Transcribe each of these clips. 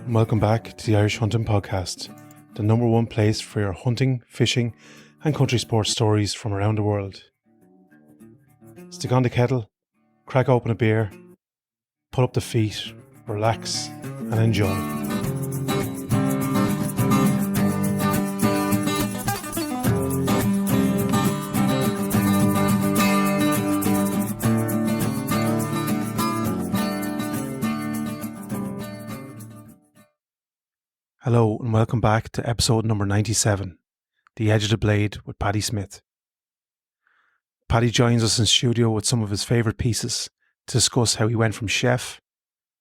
and welcome back to the Irish Hunting Podcast, the number one place for your hunting, fishing and country sports stories from around the world. Stick on the kettle, crack open a beer, pull up the feet, relax and enjoy. Hello and welcome back to episode number 97, The Edge of the Blade with Paddy Smyth. Paddy joins us in studio with some of his favourite pieces to discuss how he went from chef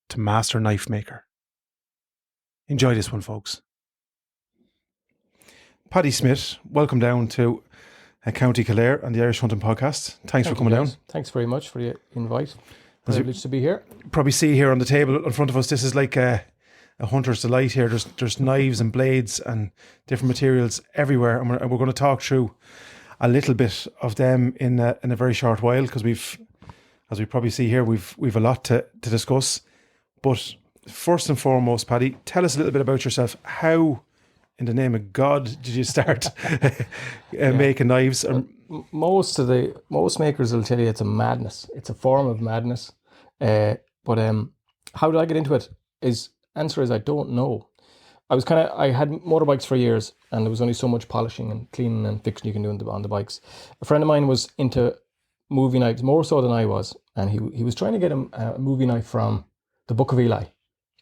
to master knife maker. Enjoy this one, folks. Paddy Smyth, welcome down to County Kildare and the Irish Hunting Podcast. Thanks for coming down. Thanks very much for the invite. Privileged to be here. Probably see here on the table in front of us, this is like a hunter's delight here. There's knives and blades and different materials everywhere, and we're going to talk through a little bit of them in a very short while, because as we probably see here, we've a lot to discuss. But first and foremost, Paddy, tell us a little bit about yourself. How, in the name of God, did you start making knives? Most makers will tell you it's a madness. It's a form of madness. But how did I get into it? Answer is I don't know. I had motorbikes for years, and there was only so much polishing and cleaning and fixing you can do on the bikes. A friend of mine was into movie knives more so than I was, and he was trying to get a movie knife from the Book of Eli.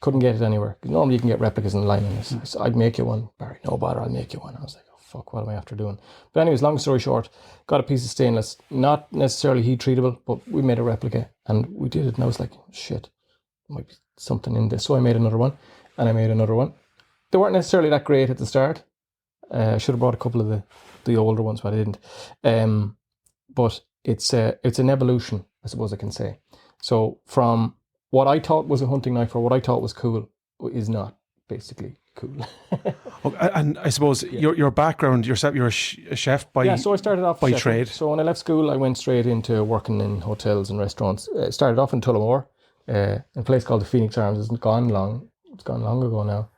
Couldn't get it anywhere. Normally you can get replicas online, and I said, I'd make you one. Barry, no bother, I'll make you one. I was like, oh fuck, what am I after doing? But anyways, long story short, got a piece of stainless, not necessarily heat treatable, but we made a replica, and we did it, and I was like, shit, there might be something in this. So I made another one, and I made another one. They weren't necessarily that great at the start. I should have brought a couple of the older ones, but I didn't. But it's an evolution, I suppose I can say. So from what I thought was a hunting knife, or what I thought was cool, is not basically cool. And I suppose your background, you're a chef by so I started off by chefing. trade. So when I left school, I went straight into working in hotels and restaurants. Started off in Tullamore, in a place called the Phoenix Arms. It's gone long ago now.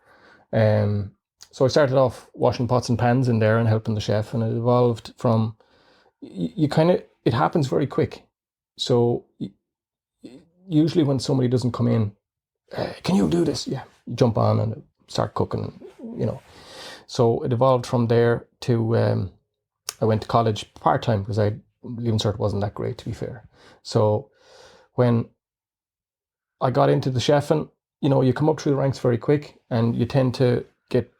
So I started off washing pots and pans in there and helping the chef, and it evolved from it happens very quick. So usually when somebody doesn't come in, can you do this? Yeah, you jump on and start cooking, So it evolved from there to I went to college part-time because Leaving Cert wasn't that great, to be fair. So when I got into the chefing, you come up through the ranks very quick, and you tend to get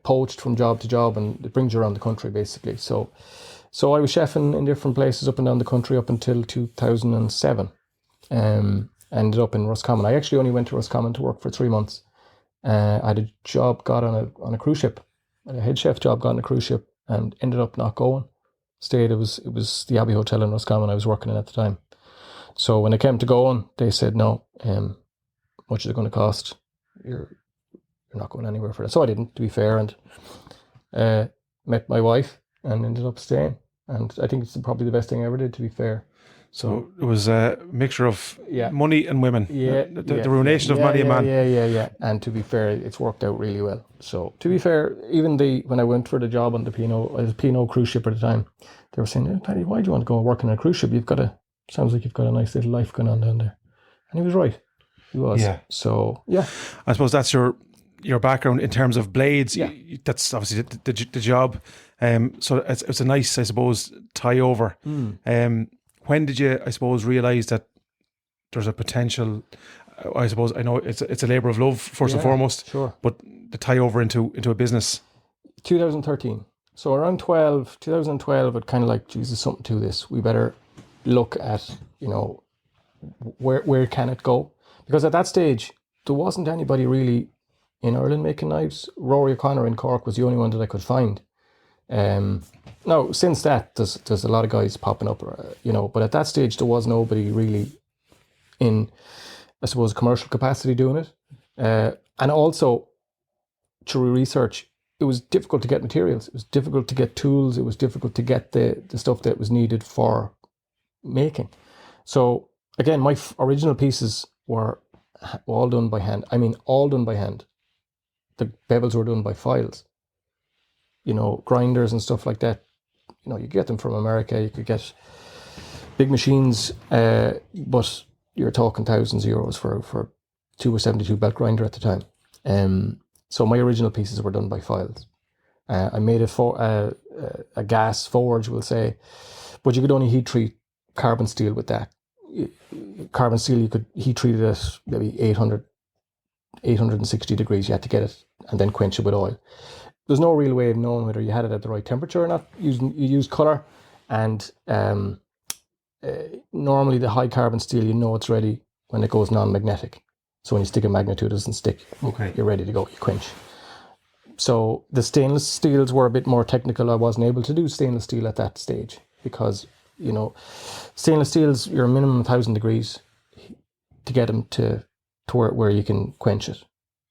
poached from job to job, and it brings you around the country basically. So I was chefing in different places up and down the country up until 2007. Ended up in Roscommon. I actually only went to Roscommon to work for 3 months. I had a job got on a cruise ship, a head chef job got on a cruise ship, and ended up not going. It was the Abbey Hotel in Roscommon I was working in at the time. So when it came to going, they said no. Much is it going to cost? You're not going anywhere for that. So I didn't, to be fair, and met my wife and ended up staying. And I think it's probably the best thing I ever did, to be fair. So it was a mixture of money and women. The ruination of money and man. Yeah. And to be fair, it's worked out really well. So to be fair, even when I went for the job on the P&O, I was a P&O cruise ship at the time, they were saying, Paddy, why do you want to go and work on a cruise ship? Sounds like you've got a nice little life going on down there. And he was right. He was. Yeah. So, yeah. I suppose that's your background in terms of blades. Yeah. That's obviously the job. So it's a nice, I suppose, tie over. When did you, I suppose, realise that there's a potential? I suppose I know it's a labour of love first and foremost. Sure. But the tie over into a business. 2013. So around 2012, it kind of like, Jesus, something to this. We better look at, where can it go? Because at that stage, there wasn't anybody really in Ireland making knives. Rory O'Connor in Cork was the only one that I could find. Now, since that, there's a lot of guys popping up, but at that stage, there was nobody really in, I suppose, commercial capacity doing it. And also, through research, it was difficult to get materials. It was difficult to get tools. It was difficult to get the stuff that was needed for making. So, again, my original pieces were all done by hand. I mean, all done by hand. the bevels were done by files. You know, grinders and stuff like that. You know, you get them from America. You could get big machines, but you're talking thousands of euros for 272 belt grinder at the time. So my original pieces were done by files. I made a gas forge, we'll say, but you could only heat treat carbon steel with that. Carbon steel, you could heat treat it at maybe 860 degrees. You had to get it and then quench it with oil. There's no real way of knowing whether you had it at the right temperature or not. You use colour, and normally the high carbon steel, you know it's ready when it goes non-magnetic. So when you stick a magnet to it, it doesn't stick. Okay. You're ready to go. You quench. So the stainless steels were a bit more technical. I wasn't able to do stainless steel at that stage because, you know, stainless steels, you're minimum 1,000 degrees to get them to where you can quench it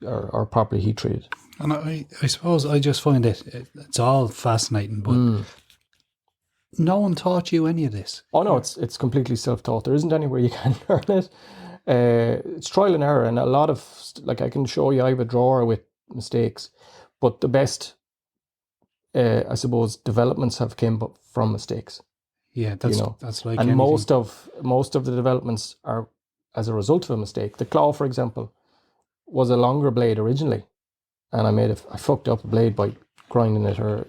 or properly heat treat it. And I suppose I just find it's all fascinating, but no one taught you any of this. Oh no, it's completely self-taught. There isn't anywhere you can learn it. It's trial and error, and a lot of, like, I can show you, I have a drawer with mistakes, but the best, I suppose, developments have come from mistakes. Yeah, that's you know? that's like and anything. most of the developments are as a result of a mistake. The claw, for example, was a longer blade originally, and I fucked up a blade by grinding it, or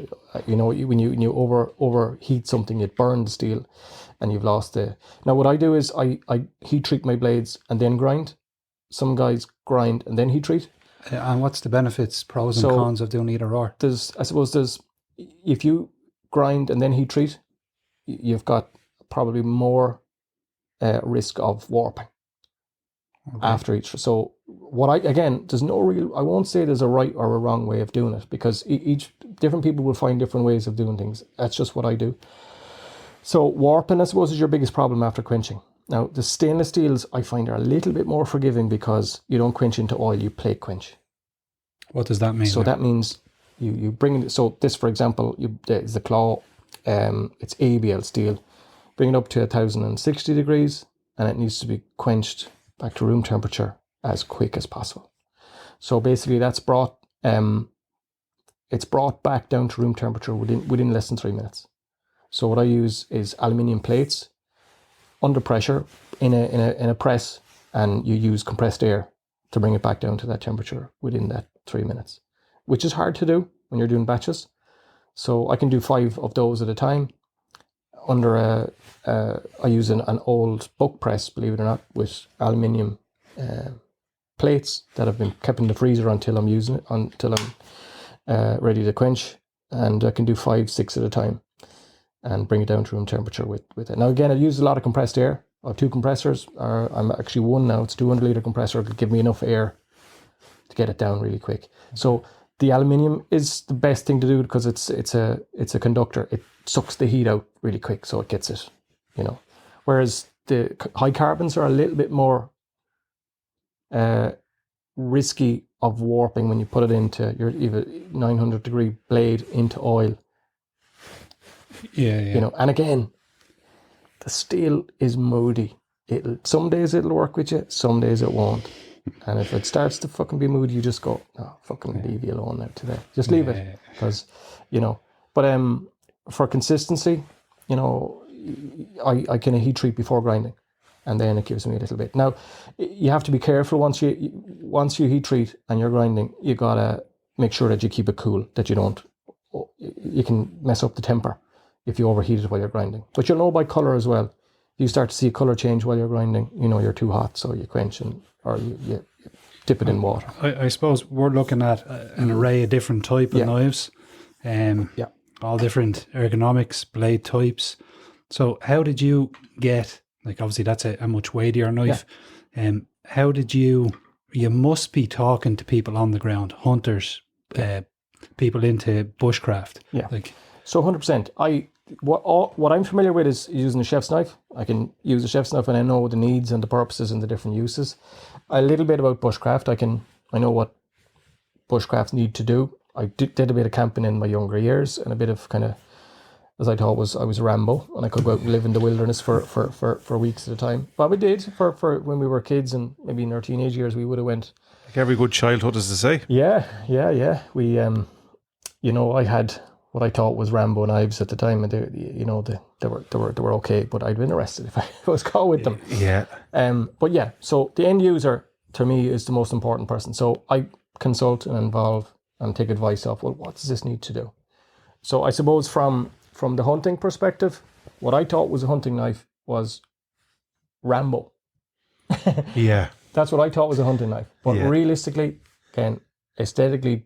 you know, when you overheat something, it burns the steel, and you've lost the. Now what I do is I heat treat my blades and then grind. Some guys grind and then heat treat. And what's the benefits, pros and cons of doing either or? I suppose if you grind and then heat treat, you've got probably more risk of warping after each. So there's no real, I won't say there's a right or a wrong way of doing it, because each different people will find different ways of doing things. That's just what I do. So warping, I suppose, is your biggest problem after quenching. Now, the stainless steels I find are a little bit more forgiving because you don't quench into oil, you plate quench. What does that mean? So that means you bring it, so this, for example, is the claw, it's ABL steel. Bring it up to 1,060 degrees, and it needs to be quenched back to room temperature as quick as possible. So basically that's it's brought back down to room temperature within less than 3 minutes. So what I use is aluminium plates under pressure in a press, and you use compressed air to bring it back down to that temperature within that 3 minutes, which is hard to do when you're doing batches. So I can do 5 of those at a time under I use an old book press, believe it or not, with aluminium plates that have been kept in the freezer until I'm using it, until I'm ready to quench, and I can do 5, 6 at a time and bring it down to room temperature with it. Now again, I use a lot of compressed air. I have 2 compressors, or I'm actually one now. It's 200 litre compressor. It'll give me enough air to get it down really quick. So the aluminium is the best thing to do because it's a conductor. It sucks the heat out really quick, so it gets it, you know. Whereas the high carbons are a little bit more risky of warping when you put it into your even 900 degree blade into oil. Yeah. You know, and again, the steel is moody. Some days it'll work with you, some days it won't. And if it starts to fucking be moody, you just go, no, fucking leave you alone now today. Just leave it, because, you know. But for consistency, you know, I can heat treat before grinding, and then it gives me a little bit. Now, you have to be careful once you heat treat and you're grinding. You gotta make sure that you keep it cool, that you don't. You can mess up the temper if you overheat it while you're grinding. But you'll know by colour as well. If you start to see a colour change while you're grinding, you know you're too hot, so you quench or you dip it in water. I suppose we're looking at an array of different type of knives, all different ergonomics, blade types. So how did you get, like, obviously that's a much weightier knife. How did you must be talking to people on the ground, hunters, people into bushcraft. Yeah. Like, so 100%. What I'm familiar with is using a chef's knife. I can use a chef's knife and I know the needs and the purposes and the different uses. A little bit about bushcraft. I know what bushcrafts need to do. I did a bit of camping in my younger years, and a bit of kind of, as I thought I was Rambo, and I could go out and live in the wilderness for weeks at a time. But we did for when we were kids, and maybe in our teenage years we would have went Like every good childhood, as they say. Yeah. We, I had what I thought was Rambo knives at the time, and they were okay, but I'd been arrested if I was caught with them. Yeah. But yeah, so the end user to me is the most important person. So I consult and involve and take advice of, well, what does this need to do? So I suppose from the hunting perspective, what I thought was a hunting knife was Rambo. Yeah. That's what I thought was a hunting knife. But realistically, again, aesthetically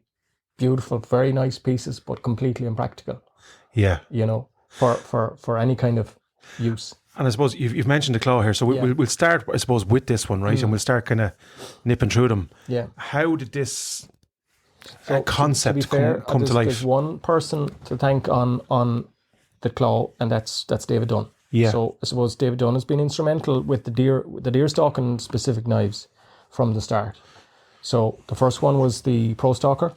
beautiful, very nice pieces, but completely impractical. Yeah. For any kind of use. And I suppose you've mentioned the claw here, so we'll start, I suppose, with this one, right? And we'll start kind of nipping through them. Yeah. How did this to concept be fair, come to life? There's one person to thank on the claw, and that's David Dunn. Yeah. So I suppose David Dunn has been instrumental with the deer stalking specific knives from the start. So the first one was the Pro Stalker,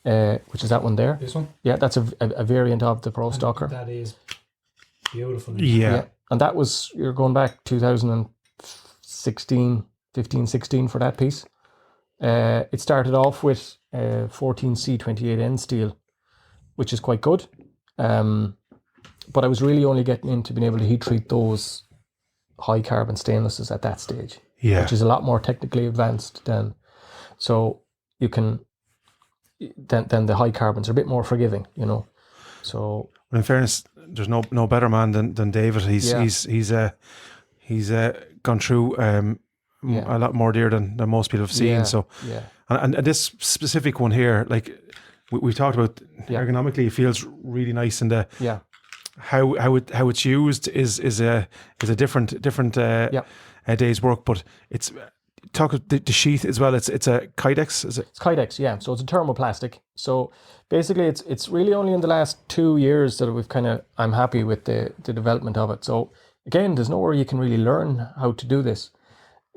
which is that one there. This one? Yeah, that's a variant of the Pro Stalker. That is beautiful. Yeah. And that was, you're going back 2016, 15, 16 for that piece. It started off with 14C28N steel, which is quite good. But I was really only getting into being able to heat treat those high carbon stainlesses at that stage, which is a lot more technically advanced than, so you can, then the high carbons are a bit more forgiving, So in fairness, there's no better man than David. He's gone through a lot more deer than most people have seen. Yeah, so yeah. And this specific one here, like we talked about, ergonomically, it feels really nice, and how it's used is a different day's work. But it's talk the sheath as well. It's a Kydex, is it? It's Kydex, yeah. So it's a thermoplastic. So basically, it's really only in the last 2 years that I'm happy with the development of it. So again, there's nowhere you can really learn how to do this.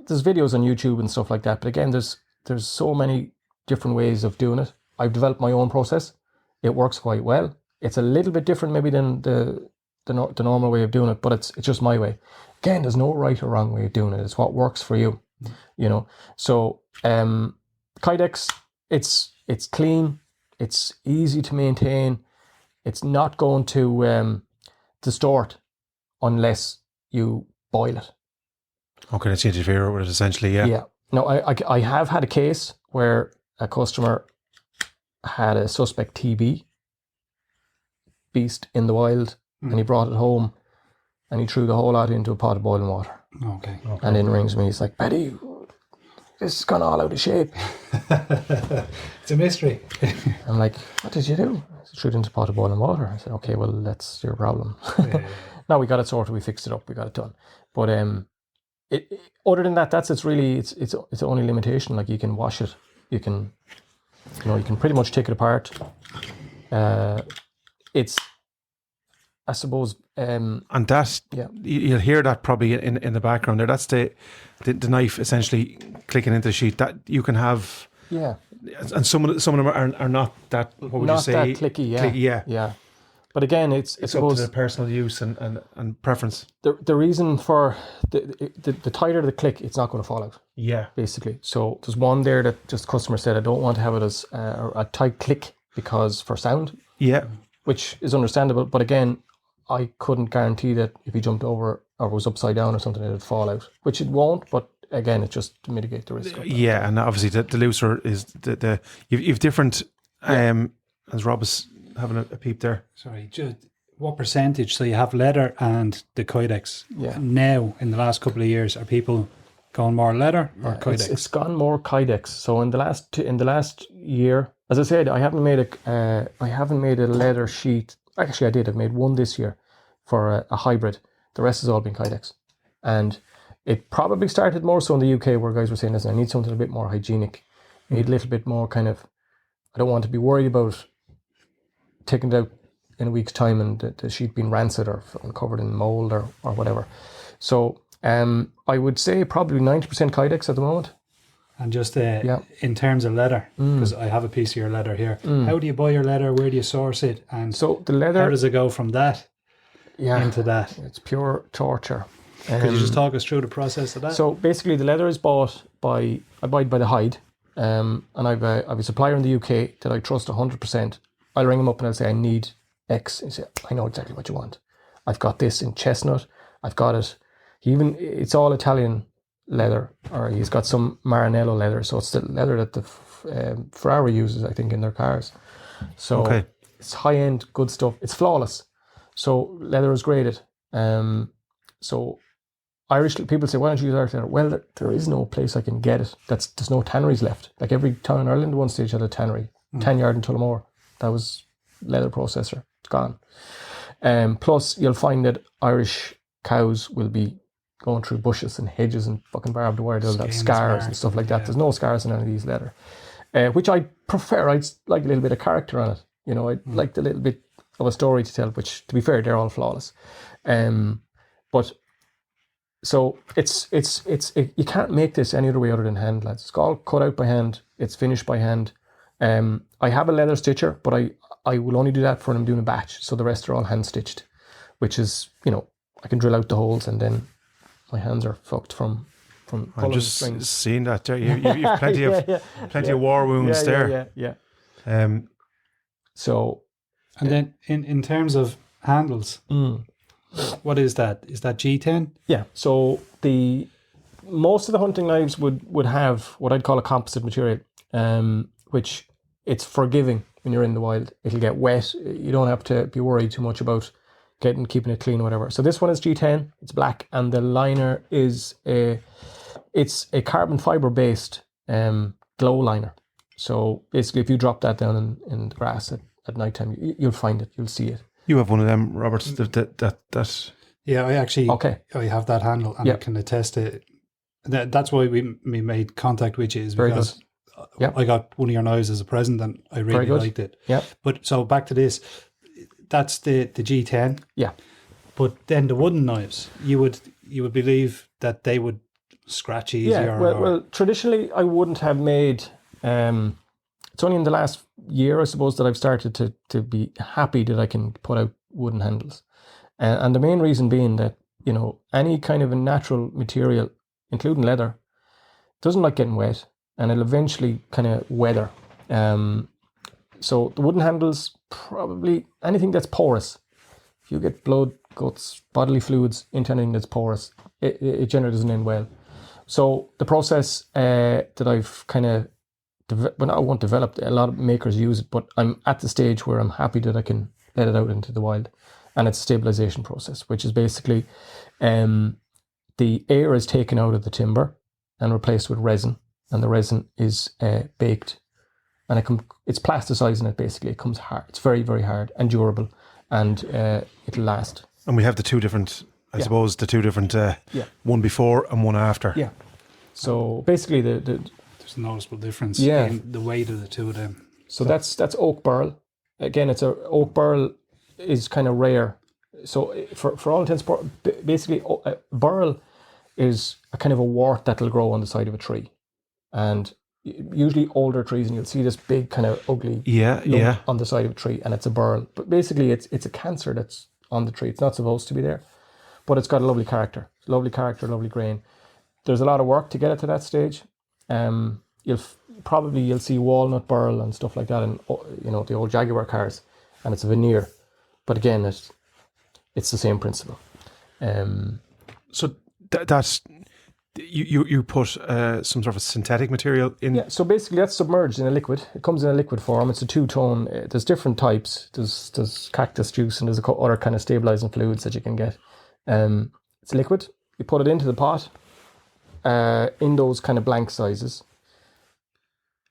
There's videos on YouTube and stuff like that, but again, there's so many different ways of doing it. I've developed my own process. It works quite well. It's a little bit different maybe than the normal way of doing it, but it's just my way. Again, there's no right or wrong way of doing it. It's what works for you, So Kydex, it's clean, it's easy to maintain. It's not going to distort unless you boil it. Okay, let's interfere with it essentially, yeah. Yeah. No, I have had a case where a customer had a suspect TB beast in the wild, and he brought it home and he threw the whole lot into a pot of boiling water. Okay. And then rings me, he's like, Paddy, this has gone all out of shape. It's a mystery. I'm like, what did you do? He threw it into a pot of boiling water. I said, okay, well, that's your problem. No, we got it sorted, we fixed it up, we got it done. But other than that, it's only limitation. Like, you can wash it, you can pretty much take it apart. It's, I suppose, and that you'll hear that probably in the background there. That's the knife essentially clicking into the sheet that you can have. Yeah, and some of them are not that. What would you say? Not that clicky. Yeah, yeah. But again, it's I suppose up to the personal use and preference. The reason for the tighter the click, it's not going to fall out. Yeah, basically. So there's one there that just customer said, I don't want to have it as a tight click because for sound. Yeah, which is understandable. But again, I couldn't guarantee that if he jumped over or was upside down or something, it would fall out, which it won't. But again, it's just to mitigate the risk. Yeah, and obviously the looser is the you've different. As Rob is having a peep there. Sorry, what percentage? So you have leather and the Kydex. Yeah. Now, in the last couple of years, are people going more leather or Kydex? It's gone more Kydex. So in the last year, as I said, I haven't made a leather sheet. Actually, I did. I've made one this year for a hybrid. The rest has all been Kydex, and it probably started more so in the UK, where guys were saying, "Listen, I need something a bit more hygienic. I need a little bit more kind of. I don't want to be worried about taking it out in a week's time and the sheet being rancid or covered in mold or whatever." So I would say probably 90% Kydex at the moment. And just in terms of leather, because I have a piece of your leather here. How do you buy your leather? Where do you source it? And so the leather, how does it go from that into that? It's pure torture. Could you just talk us through the process of that? So basically, the leather is bought I buy it by the hide. and I've a supplier in the UK that I trust 100%. I'll ring him up and I'll say I need X, and he say I know exactly what you want. I've got this in chestnut. I've got it. It's all Italian leather, or he's got some Maranello leather. So it's the leather that the Ferrari uses, I think, in their cars. So it's high end, good stuff. It's flawless. So leather is graded. So Irish people say, why don't you use Irish leather? Well, there is no place I can get it. There's no tanneries left. Like every town in Ireland at one stage had a tannery. 10 yard in Tullamore. That was leather processor. It's gone. Plus, you'll find that Irish cows will be going through bushes and hedges and fucking barbed wire. They'll have scars and stuff like that. There's no scars in any of these leather, which I prefer. I'd like a little bit of character on it. You know, I'd like a little bit of a story to tell, which, to be fair, they're all flawless. But so it's you can't make this any other way other than hand, lads. It's all cut out by hand. It's finished by hand. I have a leather stitcher, but I will only do that for when I'm doing a batch. So the rest are all hand stitched, which is, you know, I can drill out the holes and then my hands are fucked from I'm just seeing that there. You've plenty of war wounds there. Yeah. So, and then in terms of handles, what is that? Is that G10? Yeah. So most of the hunting knives would have what I'd call a composite material, which it's forgiving when you're in the wild. It'll get wet. You don't have to be worried too much about keeping it clean or whatever. So this one is G10. It's black, and the liner is a carbon fiber based glow liner. So basically, if you drop that down in the grass at night time, you'll find it. You'll see it. You have one of them, Roberts. That. Yeah, I actually. Okay. I have that handle, and I can attest it. That's why we made contact with you, is because I got one of your knives as a present, and I really liked it. Yeah. But so back to this. That's the G10. Yeah. But then the wooden knives, you would believe that they would scratch easier. Yeah. Well, traditionally I wouldn't have made. It's only in the last year, I suppose, that I've started to be happy that I can put out wooden handles, and the main reason being that, you know, any kind of a natural material, including leather, doesn't like getting wet, and it'll eventually kind of weather. So the wooden handles, probably anything that's porous. If you get blood, guts, bodily fluids into anything that's porous, it generally doesn't end well. So the process that I've kind of, I won't develop, a lot of makers use it, but I'm at the stage where I'm happy that I can let it out into the wild. And it's a stabilization process, which is basically the air is taken out of the timber and replaced with resin. And the resin is baked. And it's plasticizing it, basically. It comes hard. It's very, very hard and durable, and it'll last. And we have the two different, I suppose, one before and one after. Yeah. So basically, there's a noticeable difference in the weight of the two of them. So that's oak burl. Again, oak burl is kind of rare. So for all intents, basically, burl is a kind of a wart that'll grow on the side of a tree, and usually older trees, and you'll see this big kind of ugly lump on the side of a tree, and it's a burl. But basically, it's a cancer that's on the tree. It's not supposed to be there, but it's got a lovely character, lovely grain. There's a lot of work to get it to that stage. You'll see walnut burl and stuff like that, and you know, the old Jaguar cars, and it's a veneer. But again, it's the same principle. So that's. You put some sort of synthetic material in? Yeah, so basically that's submerged in a liquid. It comes in a liquid form. It's a two-tone. There's different types. There's cactus juice, and there's other kind of stabilizing fluids that you can get. It's liquid. You put it into the pot in those kind of blank sizes.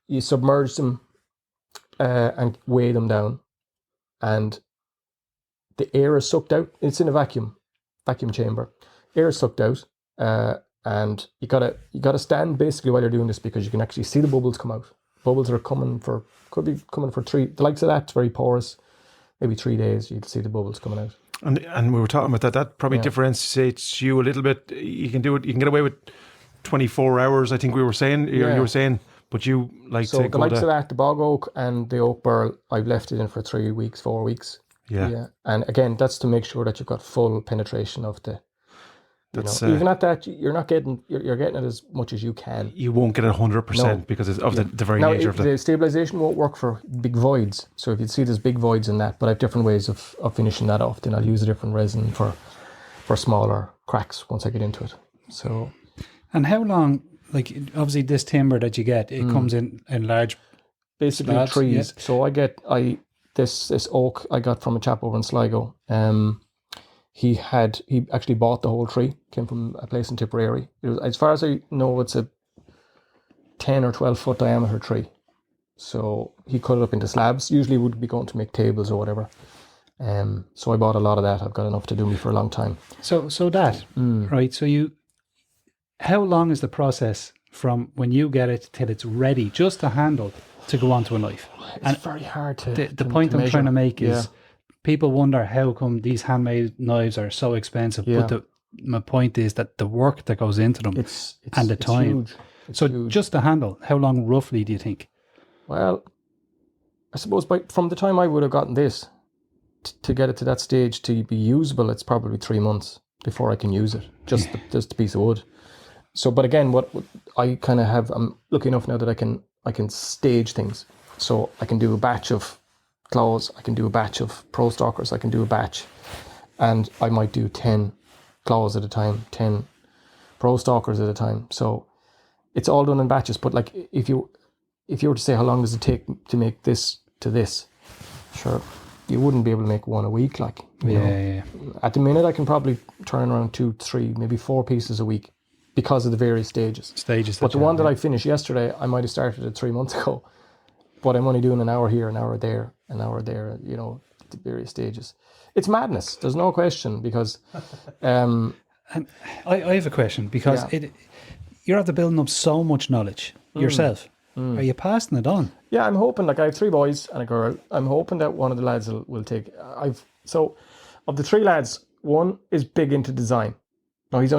You submerge them and weigh them down, and the air is sucked out. It's in a vacuum chamber. Air is sucked out. And you gotta stand basically while you're doing this, because you can actually see the bubbles come out. Bubbles are could be coming for the likes of that. It's very porous. Maybe 3 days, you'd see the bubbles coming out. And we were talking about that. That probably differentiates you a little bit. You can do it. You can get away with 24 hours. I think we were saying. You were saying, but you like so the likes of that, the bog oak and the oak burl, I've left it in for 3 weeks, 4 weeks. Yeah. And again, that's to make sure that you've got full penetration of the That's even at that, you're not getting you're getting it as much as you can. you won't get it 100% because of the very Now, nature of the stabilization won't work for big voids. So if you see there's big voids in that, but I have different ways of finishing that off. Then I'll use a different resin for smaller cracks once I get into it. So, and how long? Like obviously, this timber that you get, it comes in large, basically slabs, trees. yeah. So this oak I got from a chap over in Sligo. He actually bought the whole tree. Came from a place in Tipperary. It was, as far as I know, it's a 10 or 12 foot diameter tree. So he cut it up into slabs. Usually would be going to make tables or whatever. So I bought a lot of that. I've got enough to do me for a long time. So that right. So how long is the process from when you get it till it's ready, just to handle, to go onto a knife? It's very hard to. The point I'm trying to make is, people wonder how come these handmade knives are so expensive. Yeah. But my point is that the work that goes into them and the time. Huge. So huge. just to handle, how long roughly do you think? Well, I suppose from the time I would have gotten this to get it to that stage to be usable, it's probably 3 months before I can use it. Just the piece of wood. So, but again, what I kind of have, I'm lucky enough now that I can stage things. So I can do a batch of claws, I can do a batch of pro stalkers, I can do a batch, and I might do 10 claws at a time, 10 pro stalkers at a time. So it's all done in batches. But like if you were to say how long does it take to make this to this, sure, you wouldn't be able to make one a week. Like you know. At the minute, I can probably turn around 2, 3, maybe 4 pieces a week because of the various stages. But the one that I finished yesterday, I might have started it 3 months ago. But I'm only doing an hour here, an hour there, an hour there, you know, the various stages. It's madness. There's no question because... and I have a question because you're after building up so much knowledge yourself. Are you passing it on? Yeah, I'm hoping, like I have 3 boys and a girl. I'm hoping that one of the lads will take... So of the 3 lads, one is big into design. No, he's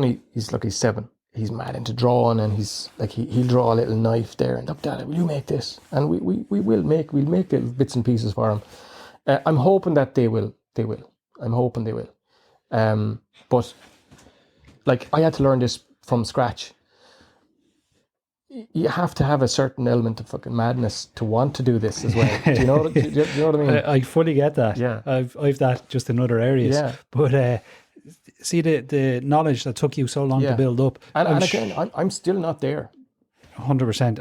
7. He's mad into drawing, and he's like he'll draw a little knife there and look, Dad, will you make this? And we'll make little bits and pieces for him. I'm hoping that they will. I'm hoping they will. But like I had to learn this from scratch. You have to have a certain element of fucking madness to want to do this as well. Do you know? Do you know what I mean? I fully get that. Yeah, I've that just in other areas. Yeah, but. See the knowledge that took you so long to build up, and again, I'm still not there. 100%,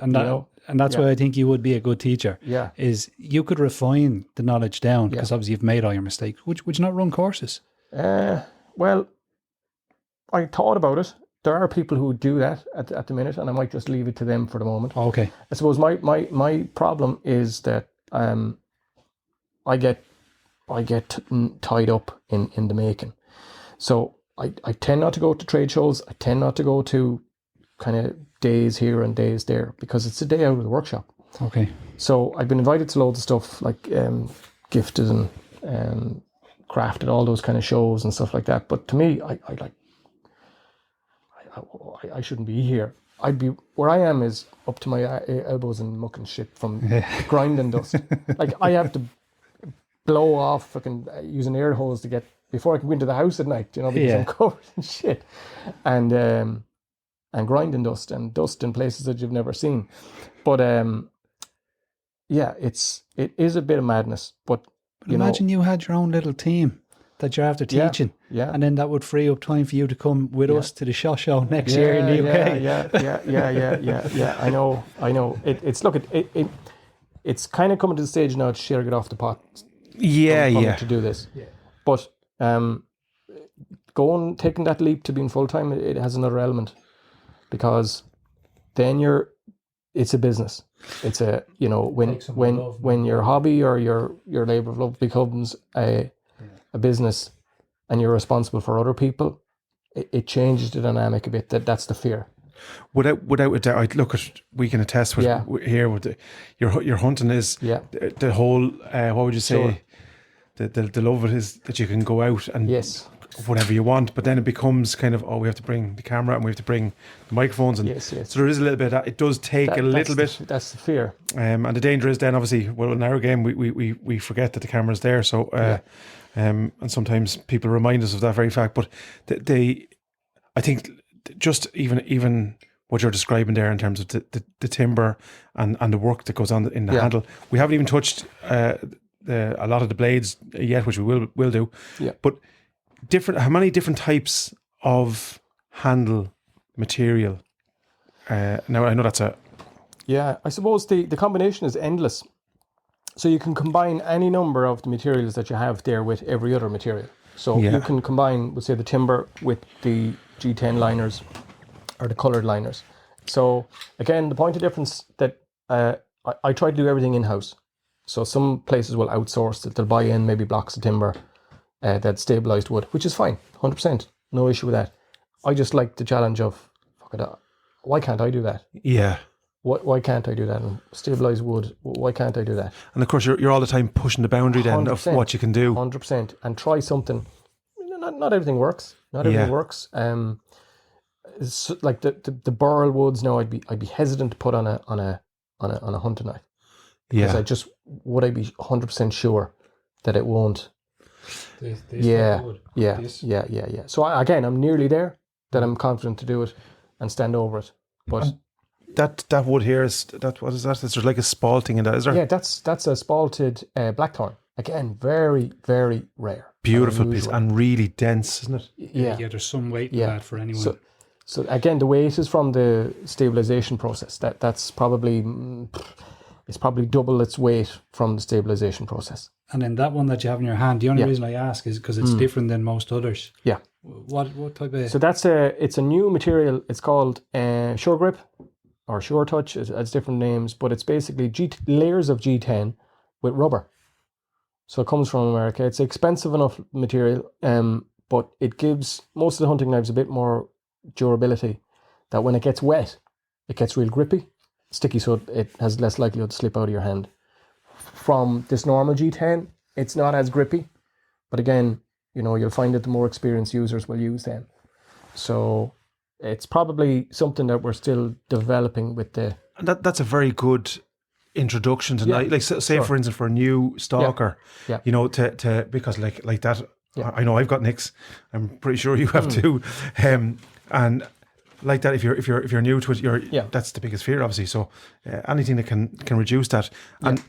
and that's why I think you would be a good teacher. Yeah, is you could refine the knowledge down because obviously you've made all your mistakes. Would you not run courses? Well, I thought about it. There are people who do that at the minute, and I might just leave it to them for the moment. Okay. I suppose my problem is that I get tied up in the making. So I tend not to go to trade shows. I tend not to go to kind of days here and days there because it's a day out of the workshop. Okay. So I've been invited to loads of stuff like Gifted and Crafted, all those kind of shows and stuff like that. But to me, I shouldn't be here. I'd be where I am is up to my elbows in muck and shit from grinding dust. Like I have to blow off fucking using air hose to get before I can go into the house at night, you know, because I'm covered in shit and grinding dust in places that you've never seen. But it is a bit of madness. But imagine you had your own little team that you're after teaching, and then that would free up time for you to come with us to the SHOT Show next year in the UK. Yeah. I know. It's kind of coming to the stage now to share it off the pot. To do this, but taking that leap to being full time, it has another element because then it's a business. It's a when your hobby or your labor of love becomes a business, and you're responsible for other people, it changes the dynamic a bit. That's the fear. Without a doubt, we can attest with here with your hunting is the whole what would you say? Sure. The love of it is that you can go out and whatever you want, but then it becomes kind of we have to bring the camera and we have to bring the microphones, and so there is a little bit of that. It does take a little bit. That's the fear. And the danger is then obviously, in our game we forget that the camera's there. So and sometimes people remind us of that very fact. But I think just even what you're describing there in terms of the timber and the work that goes on in the handle. We haven't even touched a lot of the blades yet, which we will do. Yeah. But how many different types of handle material? Now I know that's a... Yeah, I suppose the combination is endless. So you can combine any number of the materials that you have there with every other material. So you can combine, we'll say, the timber with the G10 liners or the coloured liners. So again, the point of difference that I try to do everything in-house. So some places will outsource it. They'll buy in maybe blocks of timber that's stabilised wood, which is fine, 100%. No issue with that. I just like the challenge of, why can't I do that? Yeah. Why can't I do that? And stabilised wood, why can't I do that? And of course, you're all the time pushing the boundary then of what you can do. 100%. And try something. Not everything works. Not everything works. It's like the burl woods now, I'd be hesitant to put on a hunting knife. Because would I be 100% sure that it won't? Yeah. So I'm nearly there, that I'm confident to do it and stand over it. But that wood here is what is that? There's like a spalting in that, is there? Yeah, that's a spalted blackthorn. Again, very, very rare. Beautiful piece and really dense, isn't it? Yeah, there's some weight in that for anyone. So again, the weight is from the stabilization process. That's probably double its weight from the stabilization process. And then that one that you have in your hand, the only reason I ask is because it's different than most others. Yeah. What type of? So it's a new material. It's called Sure Grip or Sure Touch. It's different names, but it's basically layers of G10 with rubber. So it comes from America. It's expensive enough material, but it gives most of the hunting knives a bit more durability, that when it gets wet, it gets real grippy, sticky, so it has less likelihood to slip out of your hand. From this normal G10, it's not as grippy, but again, you'll find that the more experienced users will use them. So it's probably something that we're still developing with the... And that's a very good introduction to knife. Like say for instance, for a new stalker, to because like that, I know I've got nicks. I'm pretty sure you have too. And like that, if you're new to it, that's the biggest fear, obviously. So anything that can reduce that. And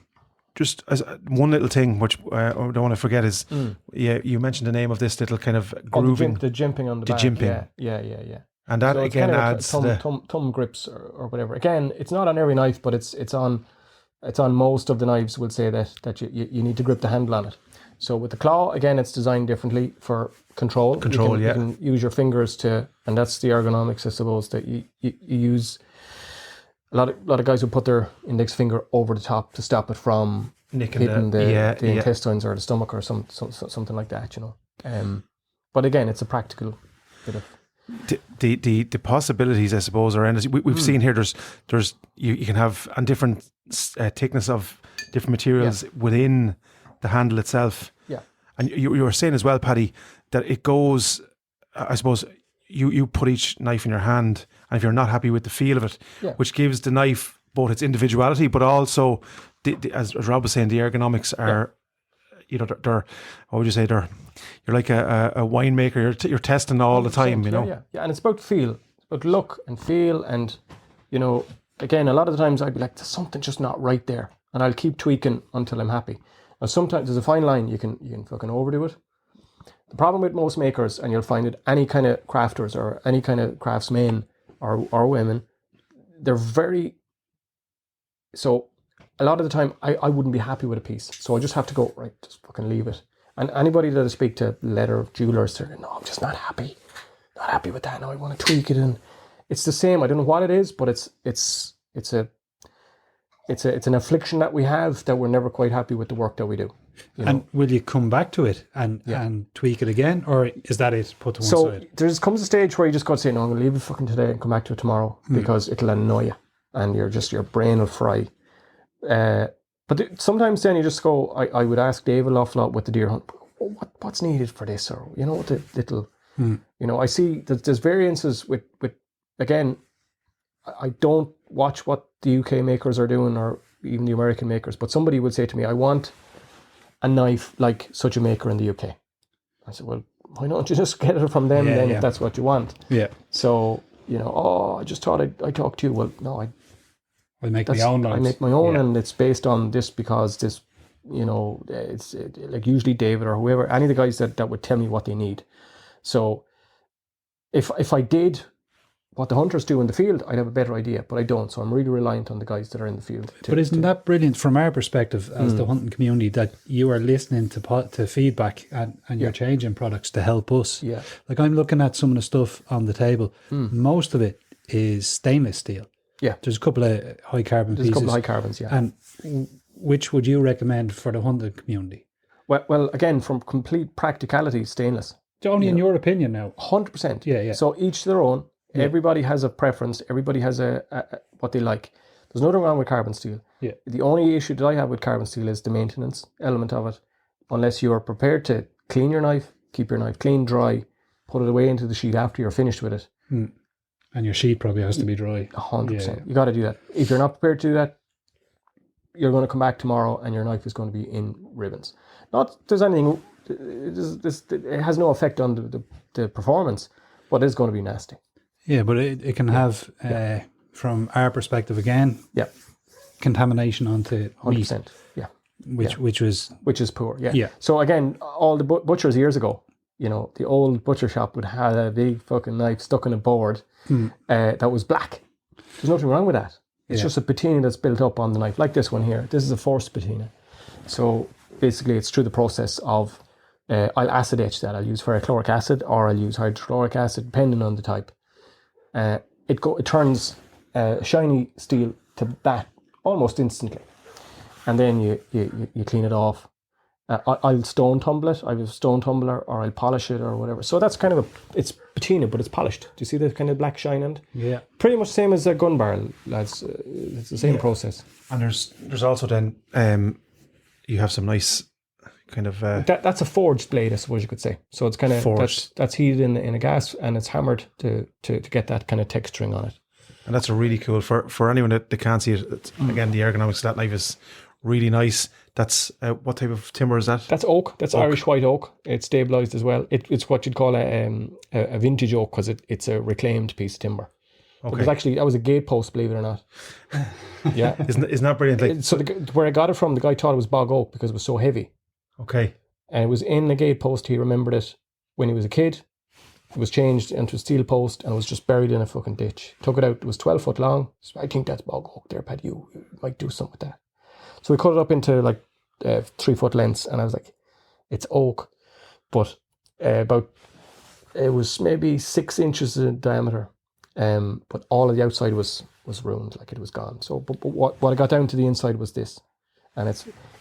just as one little thing, which I don't want to forget, is you mentioned the name of this little kind of grooving, the jimping on the back. Jimping. Yeah. And that again adds thumb grips or whatever. Again, it's not on every knife, but it's on most of the knives. Would say that you need to grip the handle on it. So with the claw, again, it's designed differently for control. You can use your fingers and that's the ergonomics, I suppose, that you use. A lot of guys will put their index finger over the top to stop it from hitting the intestines or the stomach or something like that, But again, it's a practical bit of... The possibilities, I suppose, are endless. We've seen here. There's you can have and different thickness of different materials within the handle itself. Yeah, and you were saying as well, Paddy, that it goes. I suppose you put each knife in your hand, and if you're not happy with the feel of it, which gives the knife both its individuality, but also as Rob was saying, the ergonomics are. They're what would you say? You're like a winemaker. You're testing all the time, Yeah, and it's about feel. It's about look and feel, and again, a lot of the times I'd be like, there's something just not right there, and I'll keep tweaking until I'm happy. Now, sometimes there's a fine line. You can fucking overdo it. The problem with most makers, and you'll find it, any kind of crafters or any kind of craftsmen or women, they're very... So a lot of the time, I wouldn't be happy with a piece. So I just have to go, right, just fucking leave it. And anybody that I speak to, leather jewelers, they're, no, I'm just not happy. Not happy with that. Now I want to tweak it. And it's the same. I don't know what it is, but it's an affliction that we have, that we're never quite happy with the work that we do. And will you come back to it and tweak it again, or is that it, put to one side? So there comes a stage where you just got to say, no, I'm going to leave it fucking today and come back to it tomorrow, because it'll annoy you and your brain will fry. But sometimes then you just go, I would ask Dave a lot with the deer hunt, what's needed for this, or what the little, I see that there's variances with again, I don't watch what the UK makers are doing or even the American makers, but somebody would say to me, I want a knife like such a maker in the UK. I said, well, why don't you just get it from them then if that's what you want? Yeah. So, I just thought I talked to you. Well, no, I make my own knives. I make my own, and it's based on this because this, it's like usually David or whoever, any of the guys that would tell me what they need. So if I did what the hunters do in the field, I'd have a better idea, but I don't. So I'm really reliant on the guys that are in the field. But isn't that brilliant from our perspective as the hunting community, that you are listening to feedback and you're changing products to help us? Yeah. Like I'm looking at some of the stuff on the table. Most of it is stainless steel. Yeah. There's a couple of high carbon pieces. There's a couple of high carbons, yeah. And which would you recommend for the hunting community? Well, again, from complete practicality, stainless. Only in your opinion now. 100%. Yeah. So each their own. Yeah. Everybody has a preference. Everybody has a what they like. There's nothing wrong with carbon steel. Yeah. The only issue that I have with carbon steel is the maintenance element of it. Unless you are prepared to clean your knife, keep your knife clean, dry, put it away into the sheet after you're finished with it. And your sheet probably has to be dry. 100%. Yeah. You got to do that. If you're not prepared to do that, you're going to come back tomorrow and your knife is going to be in ribbons. Not there's anything. It has no effect on the performance, but it's going to be nasty. Yeah, but it can have, from our perspective again, contamination onto 100%. Meat, which is poor. Yeah. So again, all the butchers years ago, the old butcher shop would have a big fucking knife stuck in a board that was black. There's nothing wrong with that. It's just a patina that's built up on the knife, like this one here. This is a forced patina. So basically, it's through the process of I'll acid etch that. I'll use ferrochloric acid or I'll use hydrochloric acid, depending on the type. It turns shiny steel to that almost instantly, and then you clean it off. I'll stone tumble it. I have a stone tumbler, or I'll polish it, or whatever. So that's kind of it's patina, but it's polished. Do you see the kind of black shine on it? Yeah. Pretty much same as a gun barrel, lads. It's the same process. And there's also then you have some nice kind of that's a forged blade, I suppose you could say. So it's kind of forged. That's heated in a gas, and it's hammered to get that kind of texturing on it. And that's a really cool for anyone that can't see it. Again, the ergonomics of that knife is really nice. That's what type of timber is that? That's oak. That's oak. Irish white oak. It's stabilized as well. It's what you'd call a vintage oak, because it's a reclaimed piece of timber. Okay. That was a gatepost, believe it or not. Yeah. Isn't that brilliant? So where I got it from, the guy thought it was bog oak because it was so heavy. Okay. And it was in the gatepost. He remembered it when he was a kid. It was changed into a steel post and it was just buried in a fucking ditch. Took it out. It was 12 foot long. So I think that's bog oak there, Paddy. You might do something with that. So we cut it up into like 3 foot lengths, and I was like, it's oak, but it was maybe 6 inches in diameter. But all of the outside was ruined, like it was gone. So, but what I got down to the inside was this, and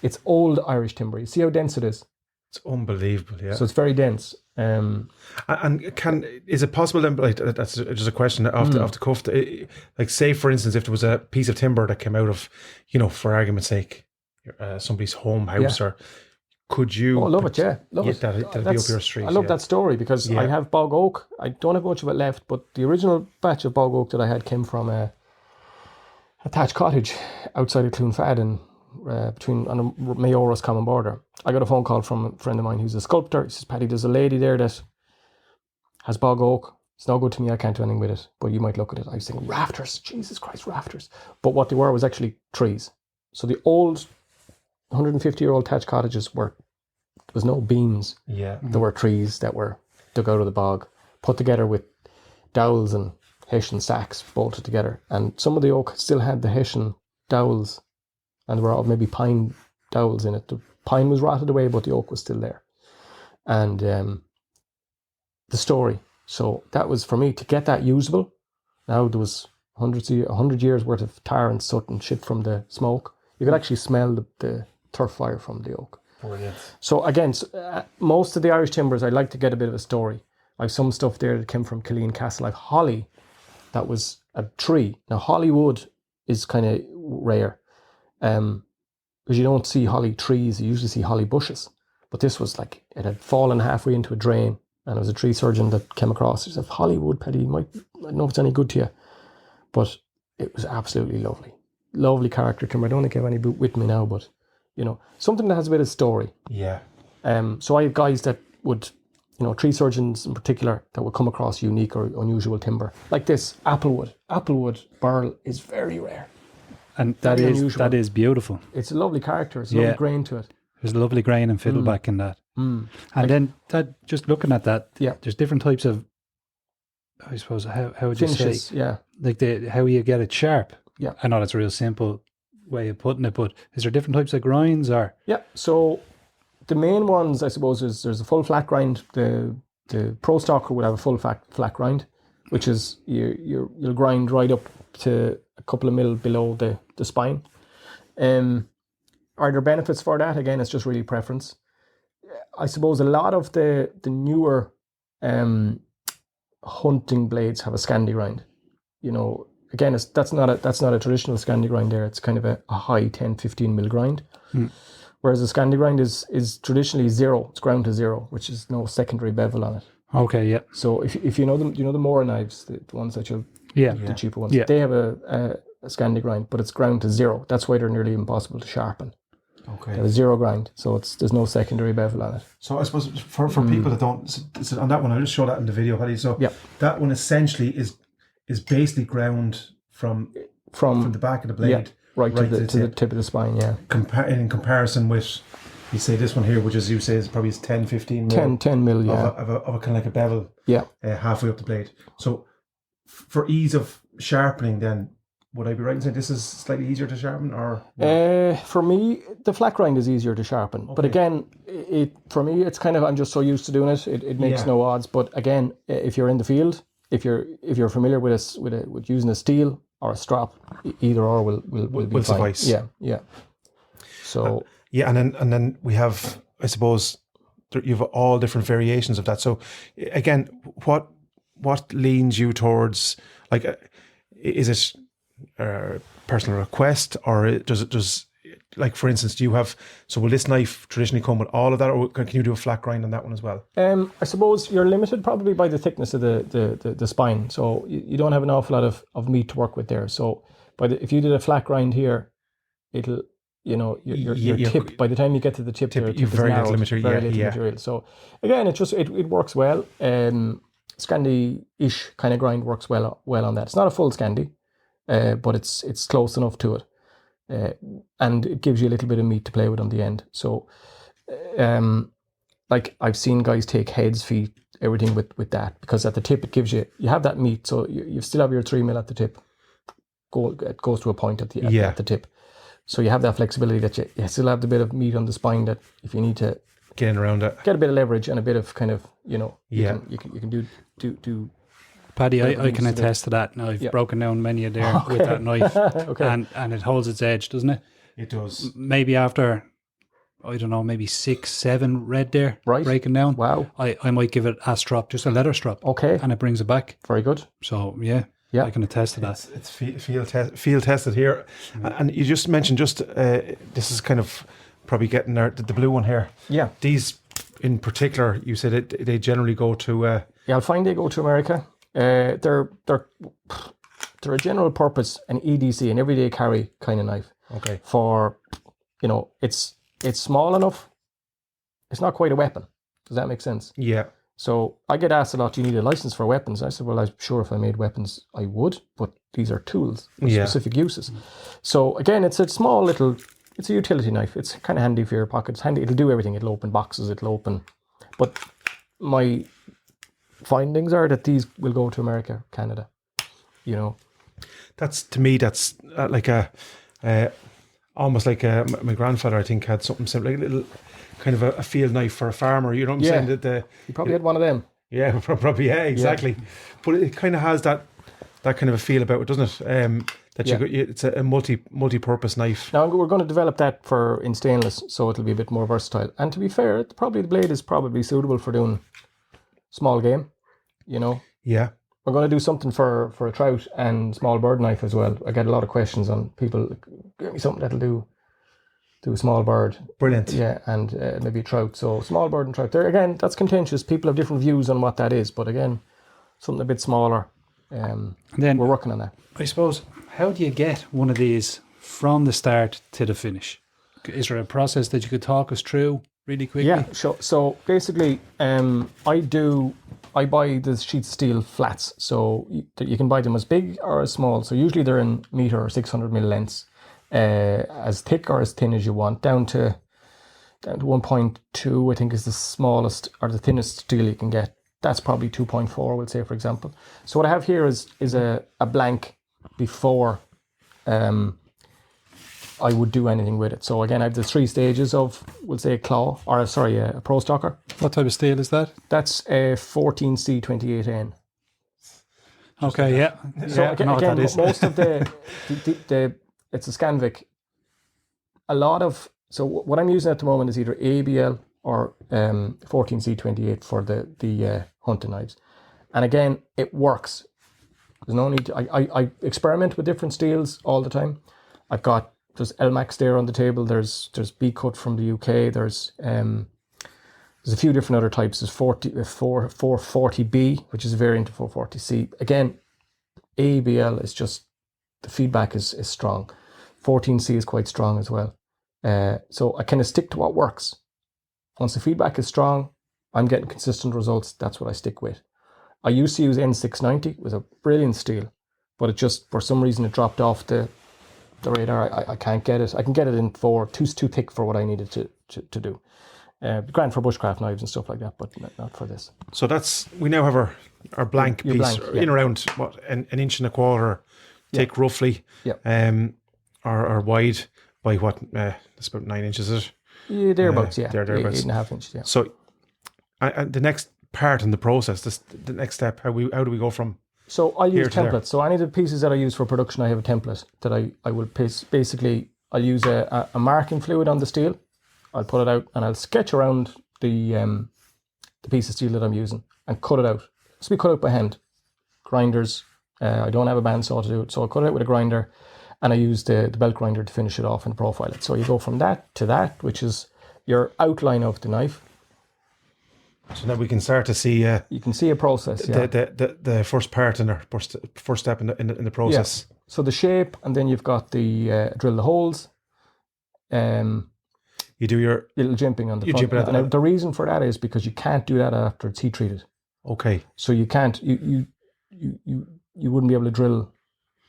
it's old Irish timber. You see how dense it is? It's unbelievable, yeah. So it's very dense. And is it possible then? Like that's just a question off the cuff. Like, say for instance, if there was a piece of timber that came out of, for argument's sake, somebody's home house, or could you? Oh, I love it. Yeah, love it. That'd be up your street. I love that story because I have bog oak. I don't have much of it left, but the original batch of bog oak that I had came from a thatched cottage outside of Clonfadden, on the Mayo Roscommon border. I got a phone call from a friend of mine who's a sculptor. He says, Paddy, there's a lady there that has bog oak. It's no good to me. I can't do anything with it, but you might look at it. I was thinking, rafters. Jesus Christ, rafters. But what they were was actually trees. So the old 150-year-old thatched cottages there was no beams. Yeah. There were trees that were dug out of the bog, put together with dowels and hessian sacks bolted together. And some of the oak still had the hessian dowels, and there were all maybe pine dowels in it. The pine was rotted away, but the oak was still there. And the story. So that was, for me, to get that usable. Now there was 100 years worth of tar and soot and shit from the smoke. You could actually smell the turf fire from the oak. Brilliant. So again, most of the Irish timbers, I like to get a bit of a story. I have some stuff there that came from Killeen Castle, like holly. That was a tree. Now holly wood is kind of rare. Because you don't see holly trees, you usually see holly bushes. But this was like, it had fallen halfway into a drain, and it was a tree surgeon that came across. He said, Hollywood, Paddy, I don't know if it's any good to you. But it was absolutely lovely. Lovely character timber. I don't think I have any with me now, but something that has a bit of story. Yeah. So I have guys that would tree surgeons in particular that will come across unique or unusual timber. Like this, applewood. Applewood burl is very rare. And Very unusual. that is beautiful. It's a lovely character. It's a lovely grain to it. There's a lovely grain and fiddleback in that. And then that, just looking at that, there's different types of, I suppose, how would you Finishes, say? Like how you get it sharp. Yeah. I know that's a real simple way of putting it, but is there different types of grinds or? Yeah. So the main ones, I suppose, is there's a full flat grind. The pro stocker would have a full flat grind, which is you'll grind right up to a couple of mil below the spine. Are there benefits for that? Again, it's just really preference. I suppose a lot of the newer hunting blades have a Scandi grind. Again, that's not a traditional Scandi grind there. It's kind of a high 10, 15 mil grind. Whereas a Scandi grind is traditionally zero. It's ground to zero, which is no secondary bevel on it. Okay, yeah. So if you know them, the Mora knives, the ones that the cheaper ones, they have a Scandi grind, but it's ground to zero. That's why they're nearly impossible to sharpen. Okay. They have a zero grind, so there's no secondary bevel on it. So I suppose for people that don't, so on that one, I'll just show that in the video, Paddy. So that one essentially is basically ground from the back of the blade right to the tip of the spine. Yeah. In comparison with, you say this one here, which as you say is probably 10, 15 mil. 10 mil, yeah. Of a kind of like a bevel. Yeah. Halfway up the blade. So for ease of sharpening, then would I be right in saying this is slightly easier to sharpen, or? For me, the flat grind is easier to sharpen. Okay. But again, for me, it's kind of, I'm just so used to doing it. It makes no odds. But again, if you're in the field, if you're familiar with using a steel or a strap, either or will be fine. Suffice. Yeah. So and then we have, I suppose, you have all different variations of that. So again, what leans you towards, like, is it a personal request, or does like, for instance, do you have, so will this knife traditionally come with all of that, or can you do a flat grind on that one as well? I suppose you're limited probably by the thickness of the spine, so you don't have an awful lot of meat to work with there. So if you did a flat grind here, it'll, your tip, by the time you get to the tip your tip is very narrowed, little material. Very little material. So again, it works well. Scandi-ish kind of grind works well on that. It's not a full Scandi, but it's close enough to it, and it gives you a little bit of meat to play with on the end. So, like I've seen guys take heads, feet, everything with that, because at the tip it gives you have that meat, so you still have your 3 mil at the tip. It goes to a point at the tip, so you have that flexibility that you still have the bit of meat on the spine that if you need to get in around it, get a bit of leverage and a bit of kind of you can do. Paddy, I can attest to that. Now I've broken down many a there with that knife, and it holds its edge, doesn't it? It does. Maybe after, I don't know, maybe 6, 7 red there, breaking down. Wow. I might give it a strap, just a leather strap. Okay. And it brings it back. Very good. So I can attest to that. It's field tested here, and you just mentioned this is kind of probably getting there, the blue one here. Yeah. These in particular, you said they generally go to. I'll find they go to America. They're a general purpose, an EDC, an everyday carry kind of knife. Okay. For, it's small enough. It's not quite a weapon. Does that make sense? Yeah. So I get asked a lot, do you need a license for weapons? I said, well, I'm sure if I made weapons, I would, but these are tools for specific uses. So again, it's a small little, it's a utility knife. It's kind of handy for your pocket. It's handy. It'll do everything. It'll open boxes. But my findings are that these will go to America, Canada. That's, to me, that's like almost like my grandfather, I think, had something similar, like a little kind of a field knife for a farmer. You know what I'm saying? That he probably had one of them. Yeah, probably. Yeah, exactly. Yeah. But it kind of has that kind of a feel about it, doesn't it? It's a multi-purpose knife. Now we're going to develop that in stainless, so it'll be a bit more versatile. And to be fair, the blade is probably suitable for doing small game. Yeah. We're going to do something for a trout and small bird knife as well. I get a lot of questions on people. Give me something that'll do a small bird. Brilliant. Yeah, and maybe a trout. So small bird and trout. There again, that's contentious. People have different views on what that is. But again, something a bit smaller. And then we're working on that. I suppose, how do you get one of these from the start to the finish? Is there a process that you could talk us through? really quickly? Yeah, sure. So basically, I buy the sheets of steel flats. So you can buy them as big or as small. So usually they're in meter or 600 mil lengths, as thick or as thin as you want, down to 1.2. I think is the smallest or the thinnest steel you can get. That's probably 2.4. We'll say, for example. So what I have here is a blank before I would do anything with it. So again, I have the 3 stages of, we'll say, a claw, or a pro stocker. What type of steel is that? That's a 14C28N. Okay, yeah. So yeah, I know what again, that is. most of the it's a Scanvic. A lot of, so what I'm using at the moment is either ABL or 14C28 for the hunting knives. And again, it works. There's no need to, I experiment with different steels all the time. There's Elmax there on the table. There's B Cut from the UK. There's a few different other types. There's 440B, which is a variant of 440C. Again, ABL is just, the feedback is strong. 14C is quite strong as well. So I kind of stick to what works. Once the feedback is strong, I'm getting consistent results. That's what I stick with. I used to use N690. It was a brilliant steel, but it just, for some reason, it dropped off the radar. I can't get it. I can get it in 4, too thick for what I needed to do. Grand for bushcraft knives and stuff like that, but not for this. So we now have our blank Your piece blank, yeah. in around an inch and a quarter thick roughly, or wide by what? That's about 9 inches, is it? Yeah, thereabouts, yeah. Thereabouts. 8.5 inches, yeah. So, and the next part in the process, the next step, how do we go from? So I'll use to there? templates. So any of the pieces that I use for production, I have a template that I will basically, I'll use a marking fluid on the steel. I'll put it out and I'll sketch around the piece of steel that I'm using and cut it out. It's be cut out by hand. Grinders. I don't have a bandsaw to do it, so I'll cut it out with a grinder, and I use the belt grinder to finish it off and profile it. So you go from that to that, which is your outline of the knife. So now we can start to see. You can see a process. Yeah. The first part in our first step in the process. Yeah. So the shape, and then you've got the drill the holes. You do your little jimping on the front. And the reason for that is because you can't do that after it's heat treated. Okay. So you can't. You wouldn't be able to drill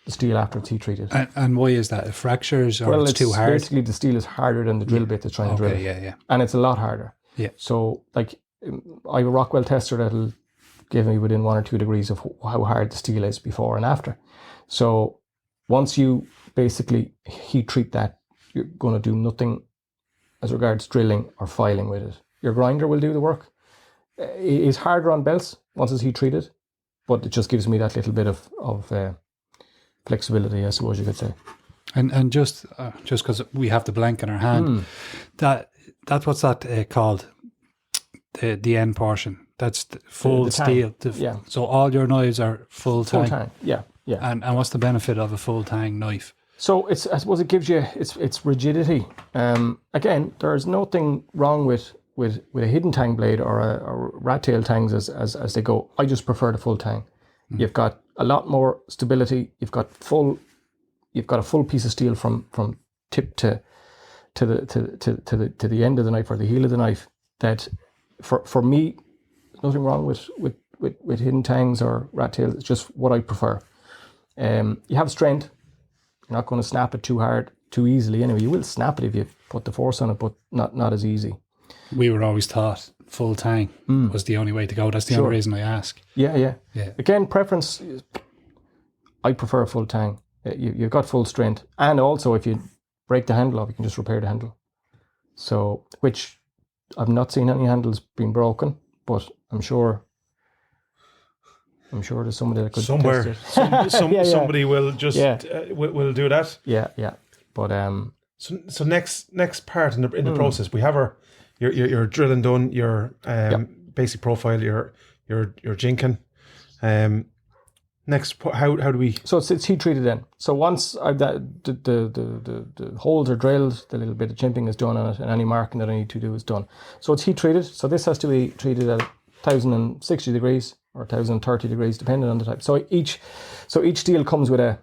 the steel after it's heat treated. And why is that? It fractures, or it's too hard? Basically, the steel is harder than the drill bit that's trying to drill it. Yeah. And it's a lot harder. Yeah. So, like, I have a Rockwell tester that'll give me within 1 or 2 degrees of how hard the steel is before and after. So, once you basically heat treat that, you're going to do nothing as regards drilling or filing with it. Your grinder will do the work. It's harder on belts once it's heat treated, but it just gives me that little bit of flexibility, I suppose you could say. And just because we have the blank in our hand, that's what's that called? The end portion. That's the full the steel. Yeah. So all your knives are full tang. Full tang. Yeah. And what's the benefit of a full tang knife? So I suppose it gives you its rigidity. Again, there's nothing wrong with a hidden tang blade or a rat tail tangs as they go. I just prefer the full tang. You've got a lot more stability. You've got a full piece of steel from tip to the end of the knife or the heel of the knife. That for me, there's nothing wrong with hidden tangs or rat tails. It's just what I prefer. You have strength. You're not going to snap it too hard, too easily. Anyway, you will snap it if you put the force on it, but not as easy. We were always taught full tang was the only way to go. That's the only reason I ask. Yeah. Again, preference. I prefer full tang. You've got full strength, and also if you break the handle off, you can just repair the handle. So, which I've not seen any handles being broken, but I'm sure there's somebody that could somewhere. test it. Somebody will just will do that. Yeah. But So next part in the process, we have your drilling done, your basic profile, your jinking. Next, how do we? So it's heat treated then. So once the holes are drilled, the little bit of chimping is done on it, and any marking that I need to do is done. So it's heat treated. So this has to be treated at 1060 degrees or 1030 degrees, depending on the type. So each steel comes with a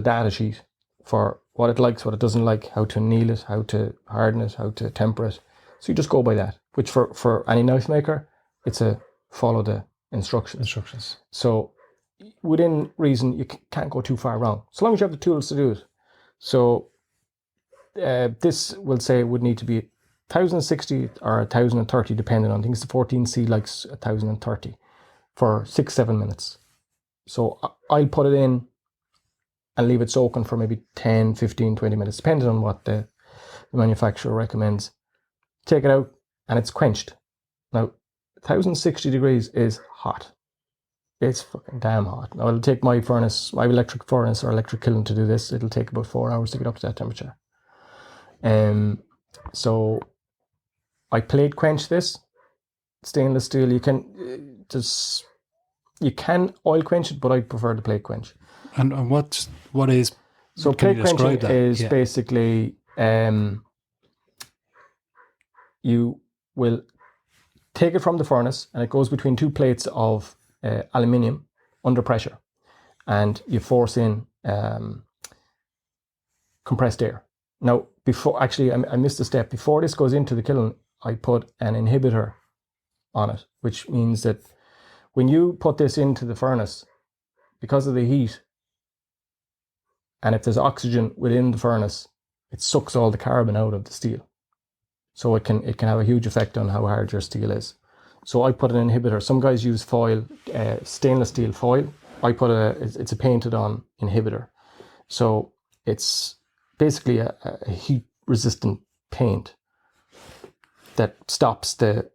data sheet for what it likes, what it doesn't like, how to anneal it, how to harden it, how to temper it. So you just go by that, which for any knife maker, it's a follow the instructions. So within reason, you can't go too far wrong, so long as you have the tools to do it. So this will say would need to be 1060 or 1030, depending on, I think it's the 14C likes 1030 for 6-7 minutes. So I'll put it in and leave it soaking for maybe 10, 15, 20 minutes, depending on what the manufacturer recommends. Take it out and it's quenched. Now, 1060 degrees is hot. It's fucking damn hot. Now, I'll take my furnace, my electric furnace or electric kiln to do this. It'll take about 4 hours to get up to that temperature. So I plate quench this. Stainless steel, you can oil quench it, but I prefer the plate quench. And what is, so plate quenching is basically you will take it from the furnace and it goes between two plates of aluminium under pressure, and you force in compressed air. Now, before, actually, I missed a step. Before this goes into the kiln, I put an inhibitor on it, which means that when you put this into the furnace, because of the heat, and if there's oxygen within the furnace, it sucks all the carbon out of the steel. So it can have a huge effect on how hard your steel is. So I put an inhibitor. Some guys use foil, stainless steel foil. I put it's a painted on inhibitor. So it's basically a heat resistant paint that stops the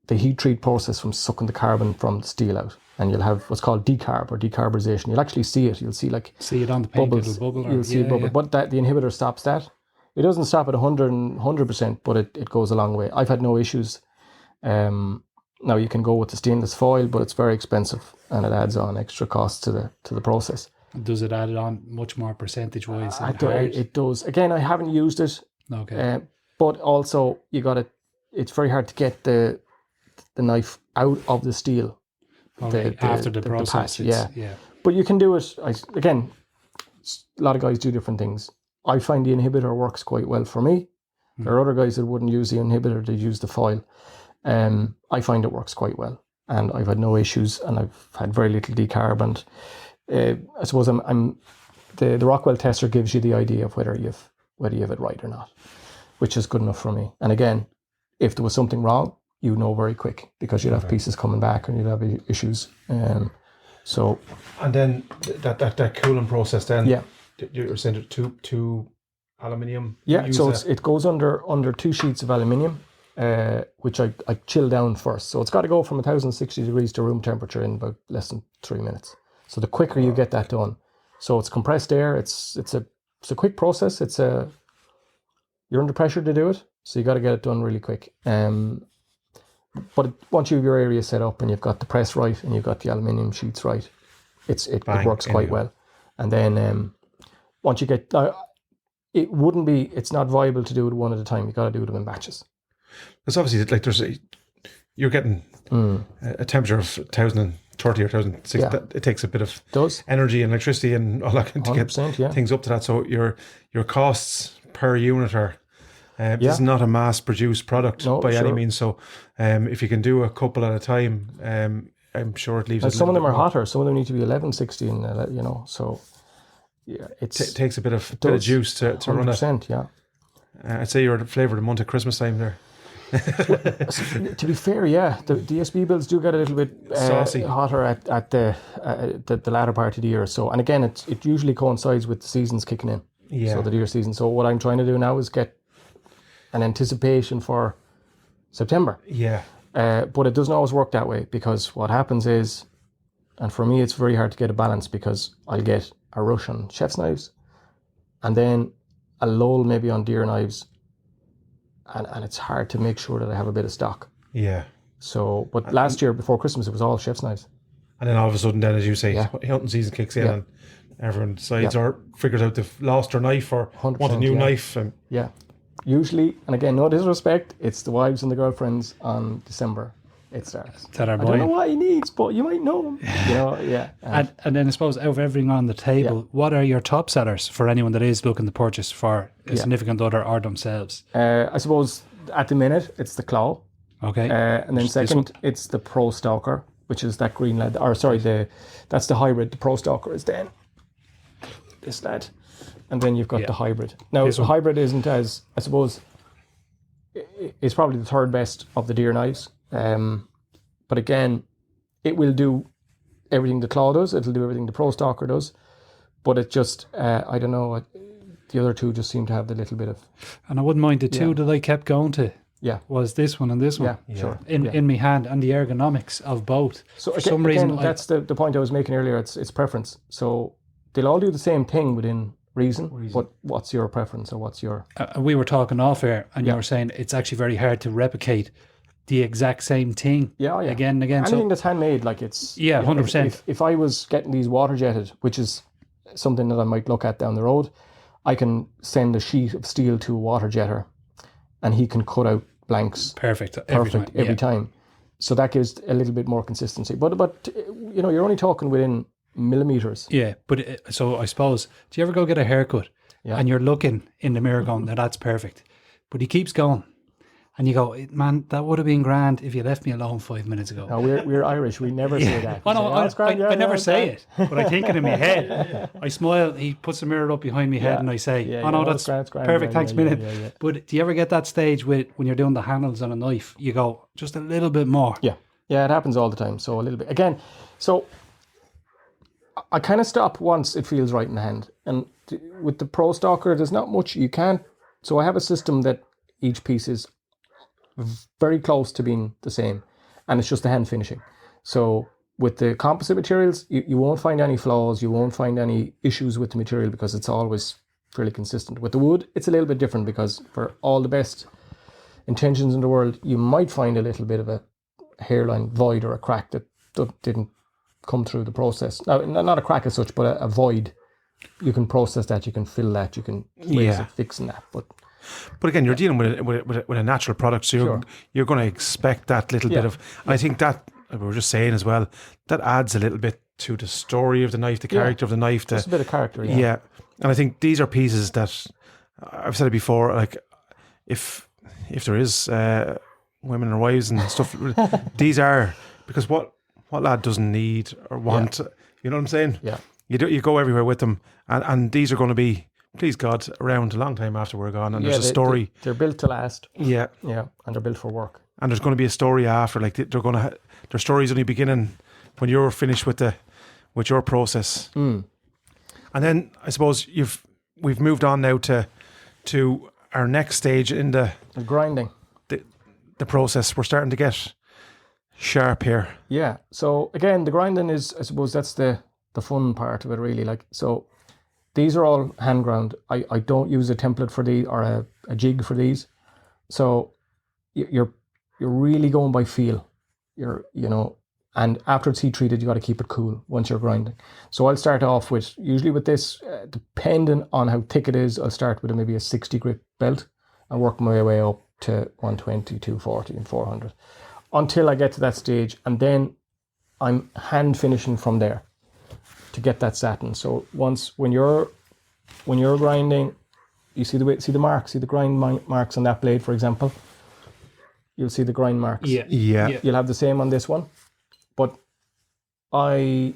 heat treat process from sucking the carbon from the steel out. And you'll have what's called decarb or decarburization. You'll actually see it. You'll see it on the paint, bubbles. it'll bubble. You'll see a bubble. But the inhibitor stops that. It doesn't stop at 100%, but it goes a long way. I've had no issues. Now you can go with the stainless foil, but it's very expensive and it adds on extra costs to the process. Does it add on much more percentage wise? It does. Again, I haven't used it. Okay. But also it's very hard to get the knife out of the steel. After the process. Yeah. But you can do it. Again, a lot of guys do different things. I find the inhibitor works quite well for me. There are other guys that wouldn't use the inhibitor, they'd use the foil. I find it works quite well, and I've had no issues, and I've had very little decarb. And I suppose the Rockwell tester gives you the idea of whether you have it right or not, which is good enough for me. And again, if there was something wrong, you know very quick, because you'd have pieces coming back and you'd have issues. And then that cooling process, then you're saying two aluminium. Yeah, so it goes under 2 sheets of aluminium, which I chill down first. So it's got to go from 1060 degrees to room temperature in about less than 3 minutes. So the quicker you get that done, so it's compressed air. It's a quick process. You're under pressure to do it, so you got to get it done really quick. But once you have your area set up and you've got the press right and you've got the aluminium sheets right, it works quite well. And then once you get, it's not viable to do it one at a time. You got to do them in batches. It's obviously you're getting a temperature of 1030 or 1060. Yeah. It takes a bit of energy and electricity and all that to get things up to that. So your costs per unit are. This is not a mass-produced product by any means. So if you can do a couple at a time, I'm sure it leaves. And some of them are hotter. Some of them need to be 1160, and So yeah, it takes a bit of juice to run it. 100%, yeah. I'd say you're the flavour of the month at Christmas time there. To be fair, yeah, the ESB builds do get a little bit saucy, hotter at the latter part of the year. So, and again, it usually coincides with the seasons kicking in. Yeah. So the deer season. So what I'm trying to do now is get an anticipation for September. Yeah. But it doesn't always work that way, because what happens is, and for me it's very hard to get a balance, because I'll get a rush on chef's knives and then a lull maybe on deer knives, and it's hard to make sure that I have a bit of stock. Yeah. So, but last year before Christmas it was all chef's knives. And then all of a sudden, then as you say, hunting season kicks in and everyone decides or figures out they've lost their knife or want a new knife. Usually, and again, no disrespect, it's the wives and the girlfriends on December It starts. That are I don't buying. know what he needs, but you might know him. You know, yeah. And then I suppose out of everything on the table, what are your top sellers for anyone that is looking to purchase for a significant other or themselves? I suppose at the minute it's the Claw. Okay. And then second, it's the Pro Stalker, which is that green lad. Or sorry, that's the hybrid. The Pro Stalker is then this lad. And then you've got the hybrid. Now, the hybrid isn't as, I suppose, it's probably the third best of the deer knives. But again, it will do everything the Claw does. It'll do everything the Pro Stalker does. But it just, I don't know, the other two just seem to have the little bit of... And I wouldn't mind the two that I kept going to. Yeah. Was this one and this one. Yeah, sure. In my hand, and the ergonomics of both. So for some reason... that's the point I was making earlier. It's preference. So they'll all do the same thing within reason. But what's your preference or what's your... we were talking off air, and you were saying it's actually very hard to replicate the exact same thing again and again. Anything that's handmade, like it's... Yeah, 100%. If I was getting these water jetted, which is something that I might look at down the road, I can send a sheet of steel to a water jetter and he can cut out blanks perfect every time. So that gives a little bit more consistency. But you know, you're only talking within millimeters. Yeah, but so I suppose, do you ever go get a haircut and you're looking in the mirror going, now that's perfect, but he keeps going and you go, man, that would have been grand if you left me alone 5 minutes ago. No, we're Irish, we never say that. Oh, no, I never say it, but I think it in my head. I smile, he puts the mirror up behind my head and I say, oh no, that's perfect, thanks a minute. But do you ever get that stage when you're doing the handles on a knife, you go, just a little bit more? Yeah, it happens all the time. So a little bit. Again, so I kind of stop once it feels right in the hand. And with the Pro Stalker, there's not much you can't. So I have a system that each piece is very close to being the same, and it's just the hand finishing. So with the composite materials, you won't find any flaws, you won't find any issues with the material because it's always fairly consistent. With the wood, it's a little bit different because for all the best intentions in the world, you might find a little bit of a hairline void or a crack that didn't come through the process. Now, not a crack as such, but a void. You can process that, you can fill that, you can fixing that, But again, you're dealing with a natural product, so you're going to expect that little bit of. And I think that we were just saying as well, that adds a little bit to the story of the knife, the character of the knife. Just a bit of character. Yeah, and I think these are pieces that I've said it before. Like if there is women and wives and stuff, these are because what lad doesn't need or want. You know what I'm saying? Yeah. You go everywhere with them, and these are going to be, please God, around a long time after we're gone. And there's a story. They're built to last. Yeah. Yeah. And they're built for work. And there's going to be a story after. Like their story's only beginning when you're finished with your process. And then I suppose we've moved on now to our next stage in the grinding. The process. We're starting to get sharp here. Yeah. So again, the grinding is, I suppose that's the fun part of it really. Like, so these are all hand ground. I don't use a template for these or a jig for these. So you're really going by feel. And after it's heat treated, you got to keep it cool once you're grinding. So I'll start off with, usually with this, depending on how thick it is, I'll start with maybe a 60 grit belt and work my way up to 120, 240 and 400 until I get to that stage. And then I'm hand finishing from there to get that satin. So when you're grinding, you see the marks, see the grind marks on that blade, for example. You'll see the grind marks. Yeah. You'll have the same on this one, but I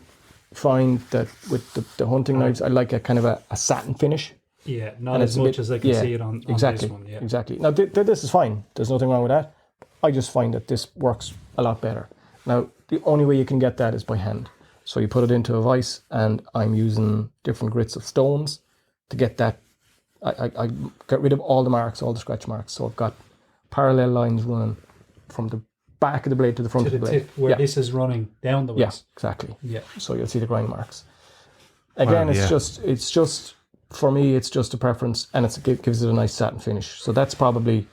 find that with the hunting knives, I like a kind of a satin finish. Yeah, not as much as I can see it on exactly, this one. Yeah, exactly. Now this is fine. There's nothing wrong with that. I just find that this works a lot better. Now the only way you can get that is by hand. So you put it into a vise, and I'm using different grits of stones to get that. I get rid of all the marks, all the scratch marks. So I've got parallel lines running from the back of the blade to the front of the blade. Tip where this is running down the vise. Yeah, exactly. Yeah. So you'll see the grind marks. Again, it's just for me, it's just a preference, and it gives it a nice satin finish. So that's probably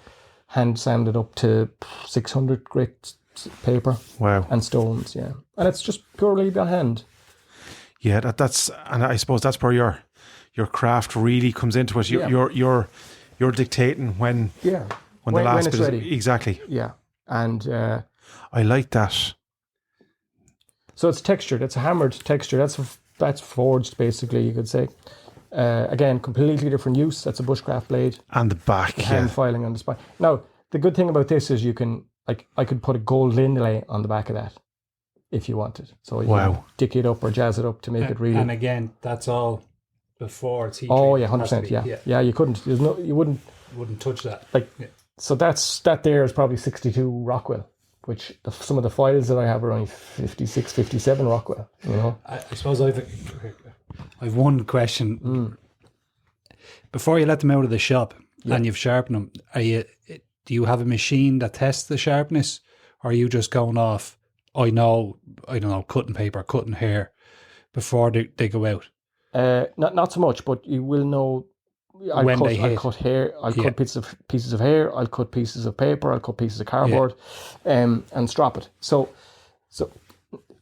hand sanded up to 600 grit paper. Wow. And stones, yeah. And it's just purely by hand. Yeah, that's, and I suppose that's where your craft really comes into it. You're dictating when the last when it's bit ready. Exactly. Yeah. And I like that. so it's textured. It's a hammered texture. That's forged, basically, you could say. Again, completely different use. That's a bushcraft blade. And the back, Hand filing on the spine. Now, the good thing about this is you can, like, I could put a gold inlay on the back of that if you wanted. So you can dick it up or jazz it up to make it really. And again, that's all before it's heat. Oh yeah, 100%. Yeah. You couldn't. You wouldn't touch that. Like, so that there is probably 62 Rockwell, which some of the files that I have are only 56, 57 Rockwell. You know. I suppose I've one question. Before you let them out of the shop and you've sharpened them, do you have a machine that tests the sharpness, or are you just going off? I don't know, cutting paper, cutting hair before they go out. Not so much, but you will know. I'll cut hair. I'll cut pieces of hair. I'll cut pieces of paper. I'll cut pieces of cardboard, and strop it. So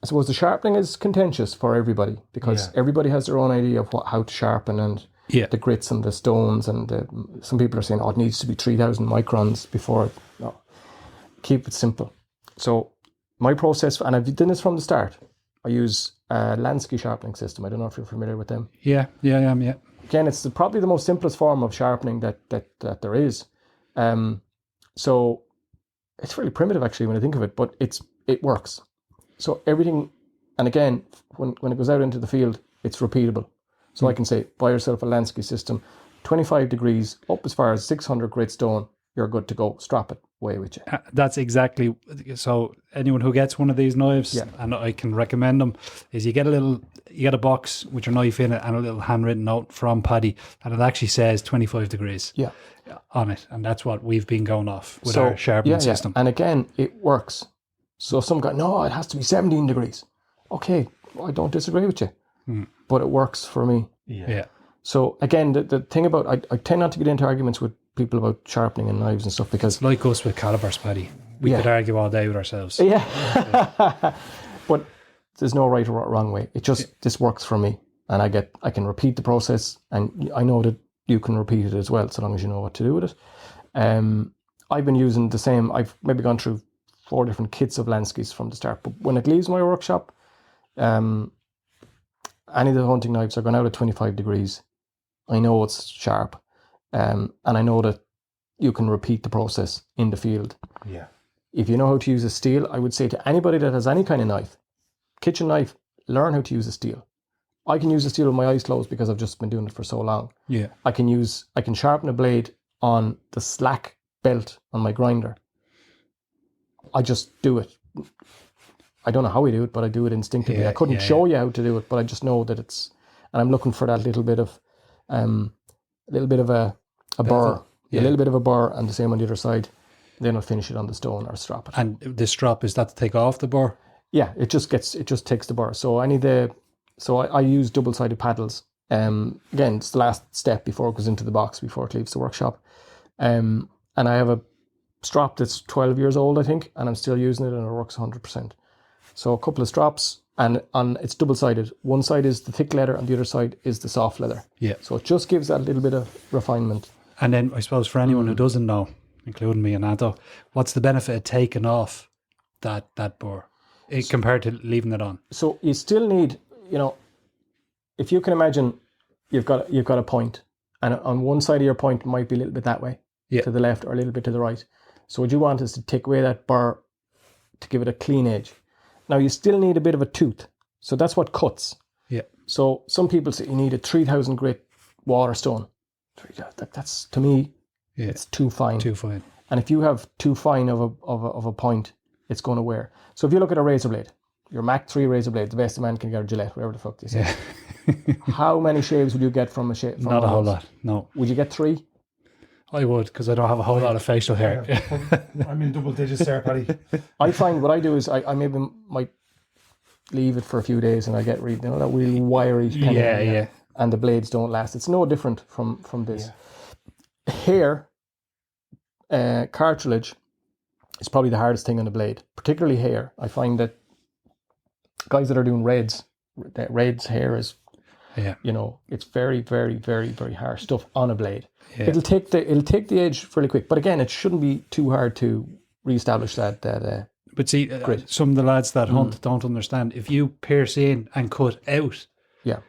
I suppose the sharpening is contentious for everybody because everybody has their own idea of how to sharpen and the grits and the stones. And some people are saying, "Oh, it needs to be 3,000 microns before." No, keep it simple. So my process, and I've done this from the start. I use a Lansky sharpening system. I don't know if you're familiar with them. Yeah, I am. Yeah. Again, it's probably the most simplest form of sharpening that there is. So it's really primitive actually when I think of it, but it works. So everything, and again, when it goes out into the field, it's repeatable. So I can say, buy yourself a Lansky system, 25 degrees, up as far as 600 grit stone, you're good to go. Strap it, away with you. That's exactly, so anyone who gets one of these knives, and I can recommend them, is you get a box with your knife in it and a little handwritten note from Paddy, and it actually says 25 degrees on it, and that's what we've been going off with our sharpening system. And again, it works. So some guy, no, it has to be 17 degrees. Okay, I don't disagree with you, but it works for me. Yeah. So again, the thing about, I tend not to get into arguments with people about sharpening and knives and stuff because... It's like us with calibers, Paddy. We could argue all day with ourselves. Yeah. But there's no right or wrong way. It just, this works for me. And I can repeat the process, and I know that you can repeat it as well, so long as you know what to do with it. I've been using the same, I've maybe gone through 4 different kits of Lanskys from the start, but when it leaves my workshop, any of the hunting knives are going out at 25 degrees. I know it's sharp, and I know that you can repeat the process in the field. Yeah. If you know how to use a steel, I would say to anybody that has any kind of knife, kitchen knife, learn how to use a steel. I can use a steel with my eyes closed because I've just been doing it for so long. Yeah. I can sharpen a blade on the slack belt on my grinder. I just do it. I don't know how we do it, but I do it instinctively. I couldn't show you how to do it, but I just know that it's, and I'm looking for that little bit of a burr. A little bit of a burr, and the same on the other side. Then I'll finish it on the stone or strap it. And the strap, is that to take off the burr? Yeah, it just takes the burr. So I use double-sided paddles. Again, it's the last step before it goes into the box, before it leaves the workshop. And I have a strap that's 12 years old, I think, and I'm still using it, and it works 100%. So a couple of straps, and it's double-sided. One side is the thick leather, and the other side is the soft leather. Yeah. So it just gives that little bit of refinement. And then I suppose for anyone who doesn't know, including me and Anto, what's the benefit of taking off that burr compared to leaving it on? So you still need, if you can imagine, you've got a point, and on one side of your point might be a little bit that way, to the left, or a little bit to the right. So what you want is to take away that burr to give it a clean edge. Now you still need a bit of a tooth, so that's what cuts. Yeah. So some people say you need a 3,000 grit Waterstone. That's, to me, it's too fine. Too fine. And if you have too fine of a point, it's going to wear. So if you look at a razor blade, your Mach 3 razor blade, the best a man can get, a Gillette, whatever the fuck they say. Yeah. How many shaves would you get from a shave? Not a whole lot, no. Would you get 3? I would, because I don't have a whole lot of facial hair. I'm in double digits there, Paddy. I find what I do is I maybe might leave it for a few days, and I get that really wiry kind of, and the blades don't last. It's no different from this. Yeah. Hair, cartilage is probably the hardest thing on the blade, particularly hair. I find that guys that are doing reds hair is, it's very, very, very, very harsh stuff on a blade. Yeah. It'll take the edge fairly quick, but again, it shouldn't be too hard to reestablish that But see, grit. some of the lads that hunt don't understand. If you pierce in and cut out Yeah.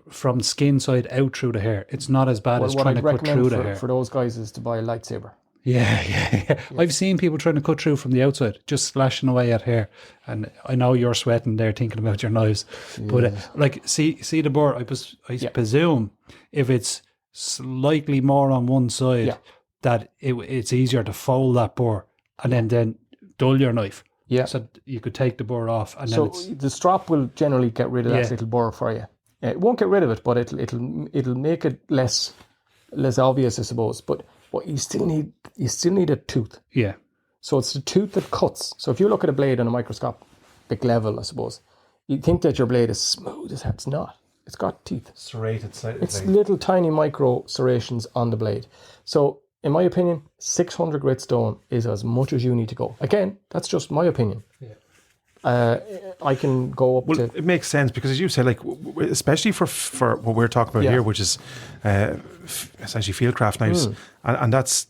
from the skin side out through the hair, it's not as bad as What trying I'd to cut through recommend the hair. for those guys is to buy a lightsaber. Yeah. I've seen people trying to cut through from the outside, just slashing away at hair. And I know you're sweating there thinking about your knives. But like, see the burr, I presume if it's slightly more on one side, that it's easier to fold that burr and then dull your knife. Yeah. So you could take the burr off. And So then the strop will generally get rid of that little burr for you. It won't get rid of it, but it'll make it less obvious, I suppose. But you still need a tooth. Yeah. So it's the tooth that cuts. So if you look at a blade on a microscopic level, I suppose, you think that your blade is smooth as hell. It's not. It's got teeth. Serrated slightly. It's little tiny micro serrations on the blade. So in my opinion, 600 grit stone is as much as you need to go. Again, that's just my opinion. Yeah. I can go up to... It makes sense because, as you say, like, especially for what we're talking about here, which is essentially fieldcraft knives, and that's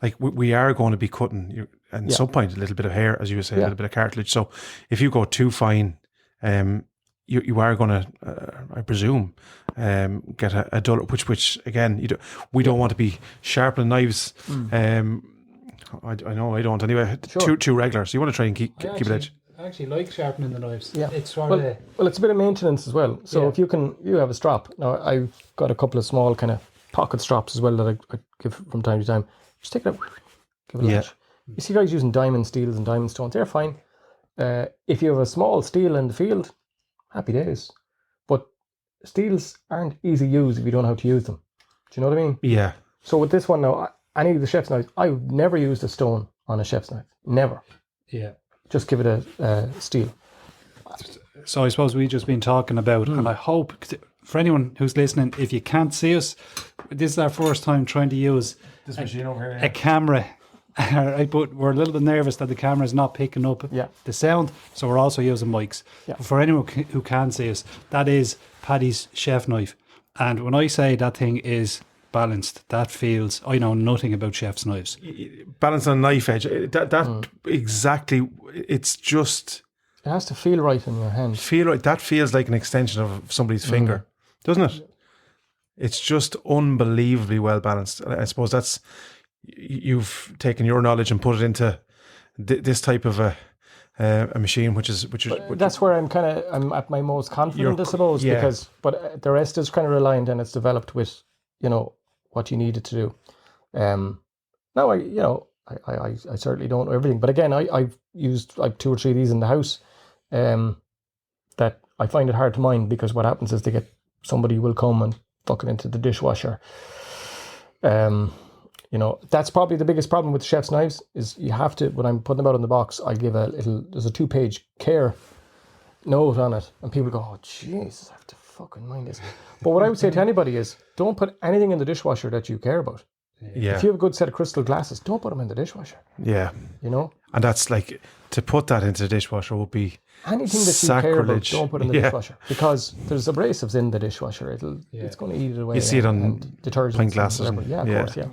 like we are going to be cutting at some point a little bit of hair, as you say, a little bit of cartilage. So if you go too fine, you are going to, I presume, get a dull, which again, we don't want to be sharpening knives. I know I don't anyway. Too regular. So you want to try and keep it edge. I actually like sharpening the knives. Yeah. It's sort of... Well, it's a bit of maintenance as well. So if you have a strap. Now, I've got a couple of small kind of pocket straps as well that I give from time to time. Just take it out, give it a lash. You see guys using diamond steels and diamond stones, they're fine. If you have a small steel in the field, happy days. But steels aren't easy to use if you don't know how to use them. Do you know what I mean? Yeah. So with this one now, any of the chef's knives, I've never used a stone on a chef's knife. Never. Yeah. Just give it a steel. So I suppose we've just been talking about, and I hope, for anyone who's listening, if you can't see us, this is our first time trying to use this machine over here, a camera. Right, but we're a little bit nervous that the camera is not picking up the sound, so we're also using mics. Yeah. But for anyone who can see us, that is Paddy's chef knife. And when I say that thing is balanced, that feels, I know nothing about chef's knives. Balanced on a knife edge, that exactly, it's just... It has to feel right in your hand. That feels like an extension of somebody's finger, doesn't it? It's just unbelievably well balanced. I suppose that's... You've taken your knowledge and put it into this type of a machine, which is that's where I'm at my most confident, I suppose, because the rest is kind of reliant and it's developed with what you need it to do. Now I certainly don't know everything, but again I've used like 2 or 3 of these in the house, that I find it hard to mind because what happens is somebody will come and fuck it into the dishwasher. That's probably the biggest problem with the chef's knives is you have to, when I'm putting them out in the box, I give there's a 2-page care note on it, and people go, oh Jesus, I have to fucking mind this. But what I would say to anybody is, don't put anything in the dishwasher that you care about. Yeah. If you have a good set of crystal glasses, don't put them in the dishwasher. Yeah. And that's like, to put that into the dishwasher would be anything that sacrilege. You care about, don't put in the dishwasher, because there's abrasives in the dishwasher. It's going to eat it away. You see it on detergents, pint glasses. Of course, yeah.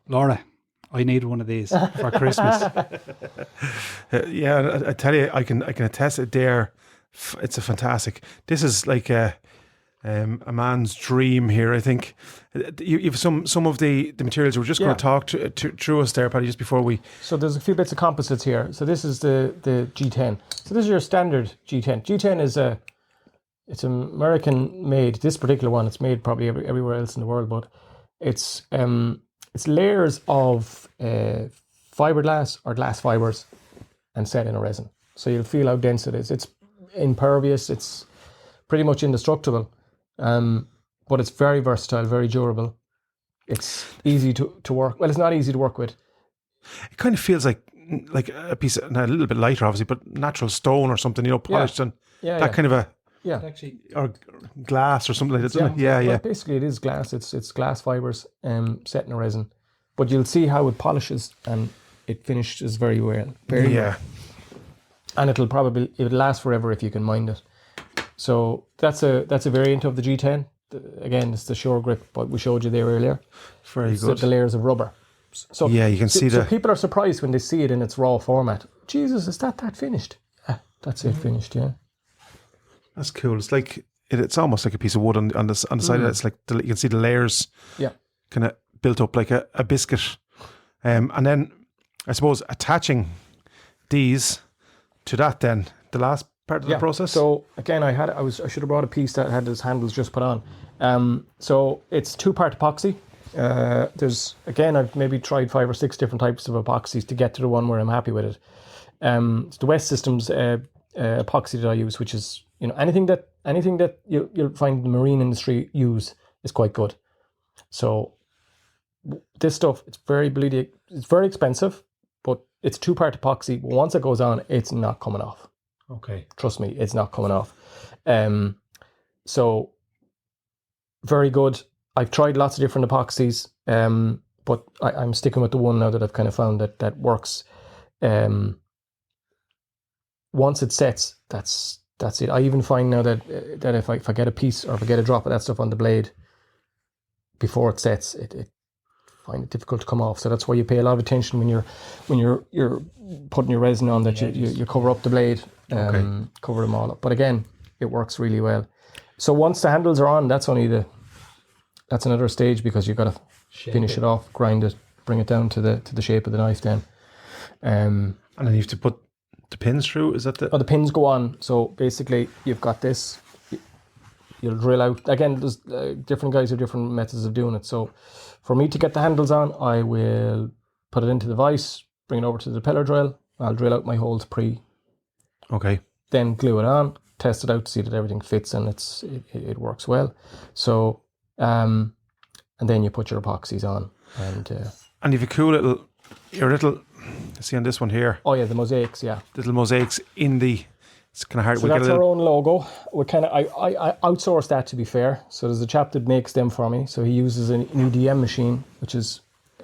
Laura, I need one of these for Christmas. I tell you, I can attest it there. It's a fantastic. This is like a man's dream here. I think you've some of the materials we're just going to talk through us there, Paddy, just before we. So there's a few bits of composites here. So this is the G10. So this is your standard G10. G10 is it's American made. This particular one, it's made probably everywhere else in the world, but it's layers of fiberglass or glass fibers and set in a resin. So you'll feel how dense it is. It's impervious. It's pretty much indestructible. But it's very versatile, very durable. It's easy to work. Well, it's not easy to work with. It kind of feels like a piece of, a little bit lighter, obviously, but natural stone or something, polished and that kind of a... Yeah, actually, or glass or something like that, doesn't it? Yeah. Basically, it is glass. It's glass fibers set in a resin, but you'll see how it polishes and it finishes very well. Well. And it'll last forever if you can mind it. So that's a variant of the G10. Again, it's the Shore Grip, but we showed you there earlier. Very good. The layers of rubber. So Yeah, you can see so the... people are surprised when they see it in its raw format. Jesus, is that finished? Yeah, that's it finished. Yeah. That's cool. It's like it's almost like a piece of wood on the side of it. It's like you can see the layers, Yeah. kind of built up like a biscuit. And then I suppose attaching these to that, then the last part of the process. So again, I should have brought a piece that had its handles just put on. So it's 2-part epoxy. I've maybe tried 5 or 6 different types of epoxies to get to the one where I'm happy with it. It's the West Systems epoxy that I use, which is, anything that you'll find the marine industry use is quite good. So this stuff, it's very expensive, but it's 2-part epoxy. Once it goes on, it's not coming off. Okay. Trust me, it's not coming off. So very good. I've tried lots of different epoxies, but I'm sticking with the one now that I've kind of found that works. Once it sets, that's it. I even find now that if I get a piece or if I get a drop of that stuff on the blade before it sets, it find it difficult to come off. So that's why you pay a lot of attention when you're putting your resin on, that you cover up the blade, cover them all up. But again, it works really well. So once the handles are on, that's another stage, because you've got to finish it off, grind it, bring it down to the shape of the knife then. And then you have to put the pins through. Is that the pins go on. So basically you've got this, you'll drill out. Again, there's different guys have different methods of doing it. So for me to get the handles on, I will put it into the vise, bring it over to the pillar drill. I'll drill out my holes Okay. then glue it on, test it out to see that everything fits and it works well. So, and then you put your epoxies on, and you've a cool little, see on this one here. Oh yeah, the mosaics, yeah. Little mosaics in the, it's kind of hard. So that's our own logo. I outsource that, to be fair. So there's a chap that makes them for me. So he uses an EDM machine, which is,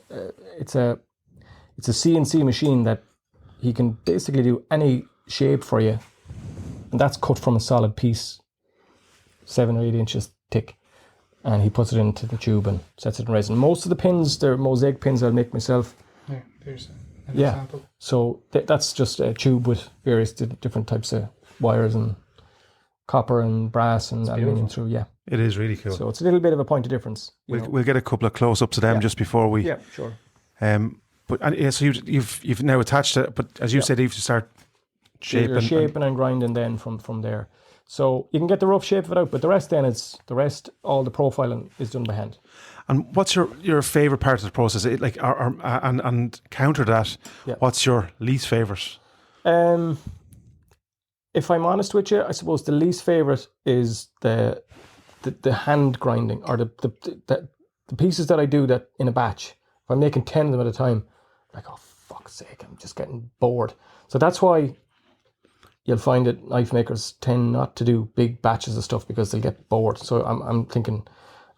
it's a CNC machine that he can basically do any shape for you. And that's cut from a solid piece, 7 or 8 inches thick. And he puts it into the tube and sets it in resin. Most of the pins, they're mosaic pins I'll make myself. Yeah, there's an example. So that's just a tube with various different types of wires and copper and brass and aluminium through. Yeah, it is really cool. So it's a little bit of a point of difference. We'll get a couple of close-ups of them just before we. Yeah, sure. So you've now attached it, but as you said, you have to start shaping. You're shaping and grinding then from there. So you can get the rough shape of it out, but the rest, all the profiling is done by hand. And what's your favorite part of the process? And counter that, what's your least favorite? If I'm honest with you, I suppose the least favorite is the hand grinding, or the pieces that I do that in a batch. If I'm making 10 of them at a time, I'm like, oh fuck's sake, I'm just getting bored. So that's why you'll find that knife makers tend not to do big batches of stuff, because they'll get bored. So I'm thinking,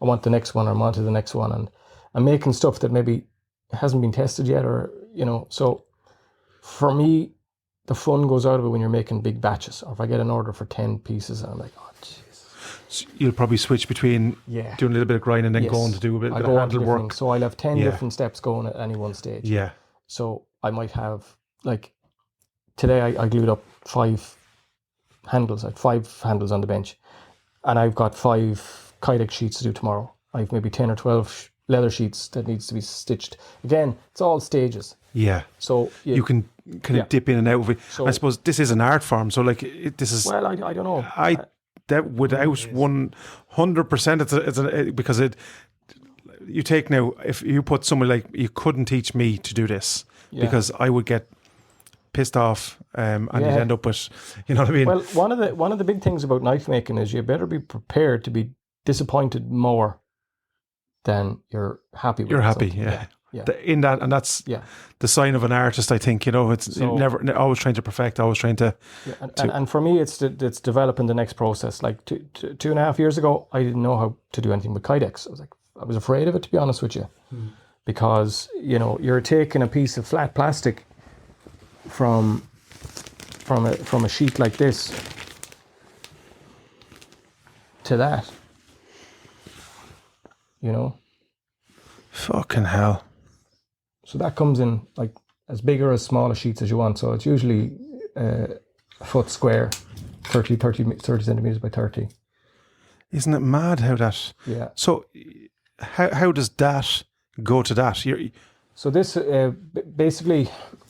I want the next one, or I'm on to the next one, and I'm making stuff that maybe hasn't been tested yet, or so for me, the fun goes out of it when you're making big batches. Or if I get an order for 10 pieces, I'm like, oh Jesus. So you'll probably switch between doing a little bit of grinding and then going to do a bit of handle work. So I'll have 10 different steps going at any one stage. Yeah. So I might have, like, today I glued up 5 handles. I had 5 handles on the bench, and I've got 5 Kydex sheets to do tomorrow. I've maybe 10 or 12 leather sheets that needs to be stitched. Again, it's all stages. Yeah. So you can kind of dip in and out of it. So, I suppose this is an art form. So this is. Well, I don't know. That without 100%, because you take now, if you put someone like, you couldn't teach me to do this because I would get pissed off and you'd end up with, you know what I mean? Well, one of the big things about knife making is you better be prepared to be disappointed more than you're happy with. You're happy, yeah. In that, and that's the sign of an artist, I think. It's never always trying to perfect, always trying to. Yeah, and for me, it's developing the next process. Like 2.5 years ago, I didn't know how to do anything with Kydex. I was afraid of it, to be honest with you, because you're taking a piece of flat plastic from a sheet like this to that. Fucking hell. So that comes in like as big or as small a sheets as you want. So it's usually a foot square, 30 centimeters by 30. Isn't it mad how that? Yeah. So how does that go to that? So this basically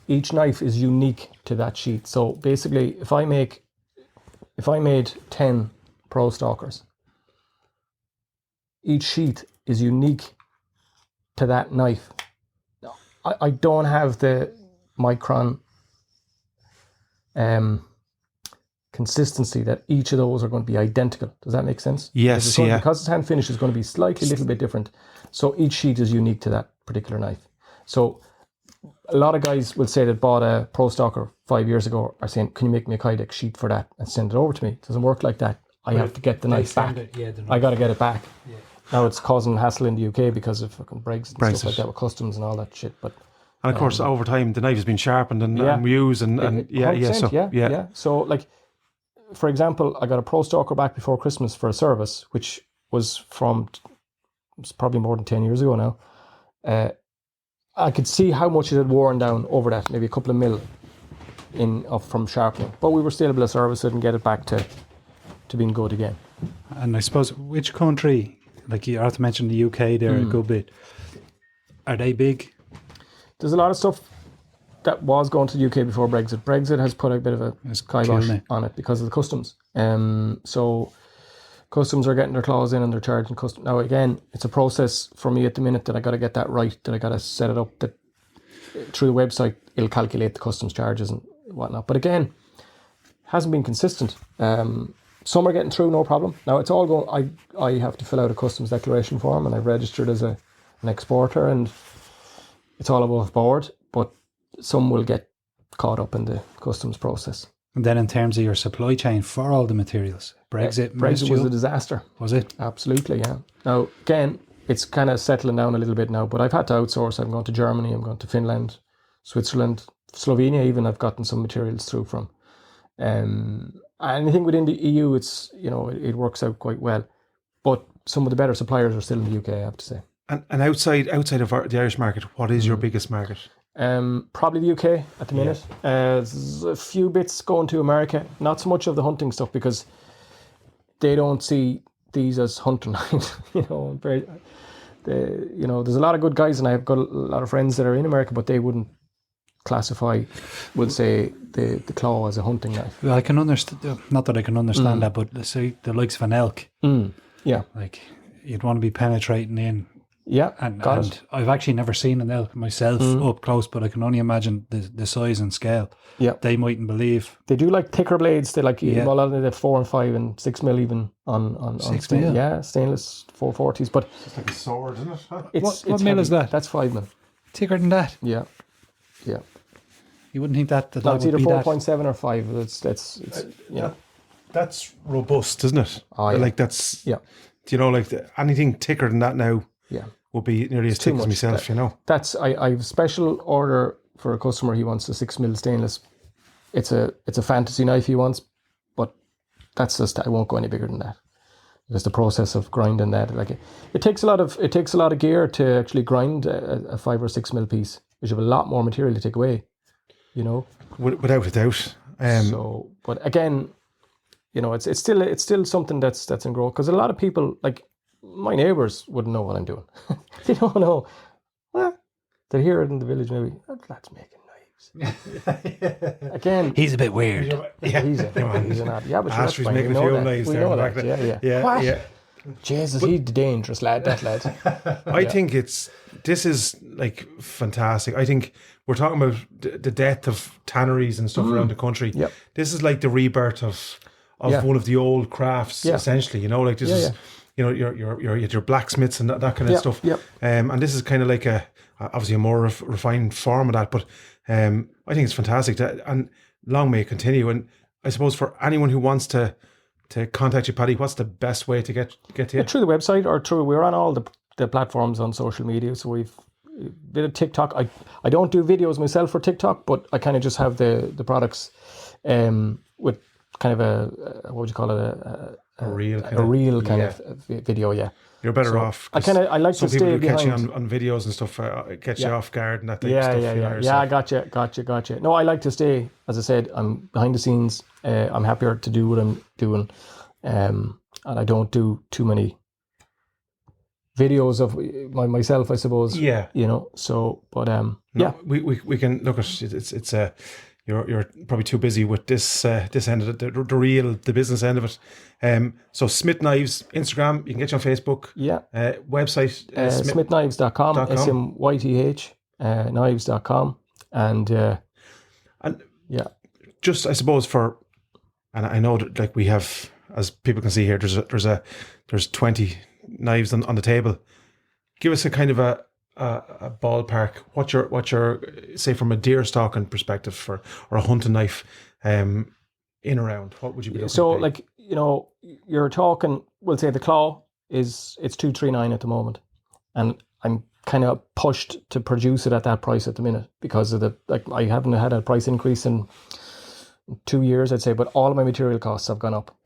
each knife is unique to that sheet. So basically, if I made 10 Pro Stalkers, each sheet is unique to that knife. I don't have the micron consistency that each of those are going to be identical. Does that make sense? Yes, because it's hand finished, it's going to be slightly a little bit different. So each sheet is unique to that particular knife. So a lot of guys will say that bought a Pro Stalker 5 years ago are saying, can you make me a Kydex sheet for that and send it over to me? It doesn't work like that. I have to get the knife back. I got to get it back. Yeah. Now it's causing hassle in the UK because of fucking Brexit and stuff like that with customs and all that shit. But and of course, over time, the knife has been sharpened and used and yeah. So like, for example, I got a Pro Stalker back before Christmas for a service, which was probably more than 10 years ago now. I could see how much it had worn down over that, maybe a couple of mil from sharpening. But we were still able to service it and get it back to being good again. And I suppose, which country, like you have to mention the UK there a good bit, are they big? There's a lot of stuff that was going to the UK before Brexit. Brexit has put a bit of a kibosh on it because of the customs. So customs are getting their claws in and they're charging customs. Now again, it's a process for me at the minute that I got to get that right, that I got to set it up that through the website it'll calculate the customs charges and whatnot. But again, hasn't been consistent. Some are getting through, no problem. Now it's all going. I have to fill out a customs declaration form, and I've registered as an exporter, and it's all above board. But some will get caught up in the customs process. And then in terms of your supply chain for all the materials, Brexit was a disaster. Was it? Absolutely, yeah. Now again, it's kind of settling down a little bit now, but I've had to outsource. I'm going to Germany, I'm going to Finland, Switzerland, Slovenia. Even I've gotten some materials through from. Anything within the EU, it's it works out quite well, but some of the better suppliers are still in the UK, I have to say. And outside of the Irish market, what is your biggest market? Probably the UK at the minute. There's a few bits going to America, not so much of the hunting stuff because they don't see these as hunting knives. There's a lot of good guys, and I've got a lot of friends that are in America, but they wouldn't classify, would say, the claw as a hunting knife. Well, I can understand, not that I can understand that, but let's say the likes of an elk. Yeah. Like, you'd want to be penetrating in. Yeah, and I've actually never seen an elk myself up close, but I can only imagine the size and scale. Yeah, they mightn't believe. They do like thicker blades. They like a lot of them have 4 and 5 and 6 mil even on 6 mil. Yeah, stainless 440s. But it's like a sword, isn't it? What mil is that? That's 5 mil. Thicker than that. Yeah. You wouldn't think that no, it's either 4.7 or 5. It's that's robust, isn't it? Oh, yeah. Like that's anything thicker than that now. Yeah, would be nearly as thick as myself. That's I have a special order for a customer. He wants a 6 mil stainless. It's a fantasy knife he wants, but that's just, I won't go any bigger than that. Because the process of grinding that, like it takes a lot of gear to actually grind a 5 or 6 mil piece. You have a lot more material to take away. Without a doubt. But again, it's still something that's in growth, because a lot of people, like my neighbours, wouldn't know what I'm doing. They don't know. Well, they hear it in the village maybe. That lad's making knives. Again, he's a bit weird. He's an odd. Yeah, but Ashley's making a few knives there. We know that. Yeah. Jesus, he's the dangerous lad, that lad. I think this is like fantastic. I think we're talking about the death of tanneries and stuff around the country. Yep. This is like the rebirth of one of the old crafts, essentially. Like this is, your blacksmiths and that kind of stuff. Yep. And this is kind of like obviously a more refined form of that. But I think it's fantastic, and long may it continue. And I suppose for anyone who wants to contact you, Paddy, what's the best way to get to you? Through the website, or we're on all the platforms on social media. So we've a bit of TikTok. I don't do videos myself for TikTok, but I kind of just have the products with kind of a what would you call it, real kind of video. Yeah, you're better off. I like to some stay people who behind. catch you on videos and stuff, catch you off guard and that type of stuff. Yeah. Gotcha. No, I like to stay. As I said, I'm behind the scenes. I'm happier to do what I'm doing, and I don't do too many videos of myself, I suppose. Yeah. So, but we can look at it's you're probably too busy with this end of the business end of it. So Smyth Knives, Instagram, you can get you on Facebook. Yeah. Website smithknives.com, SMYTH, knives.com, and yeah. Just I suppose and I know that like we have, as people can see here, there's 20 knives on the table. Give us a kind of a ballpark. What's your say from a deer stalking perspective or a hunting knife in around? What would you be looking so to pay? Like you're talking, we'll say the claw it's 239 at the moment, and I'm kind of pushed to produce it at that price at the minute because of I haven't had a price increase in 2 years, I'd say, but all of my material costs have gone up.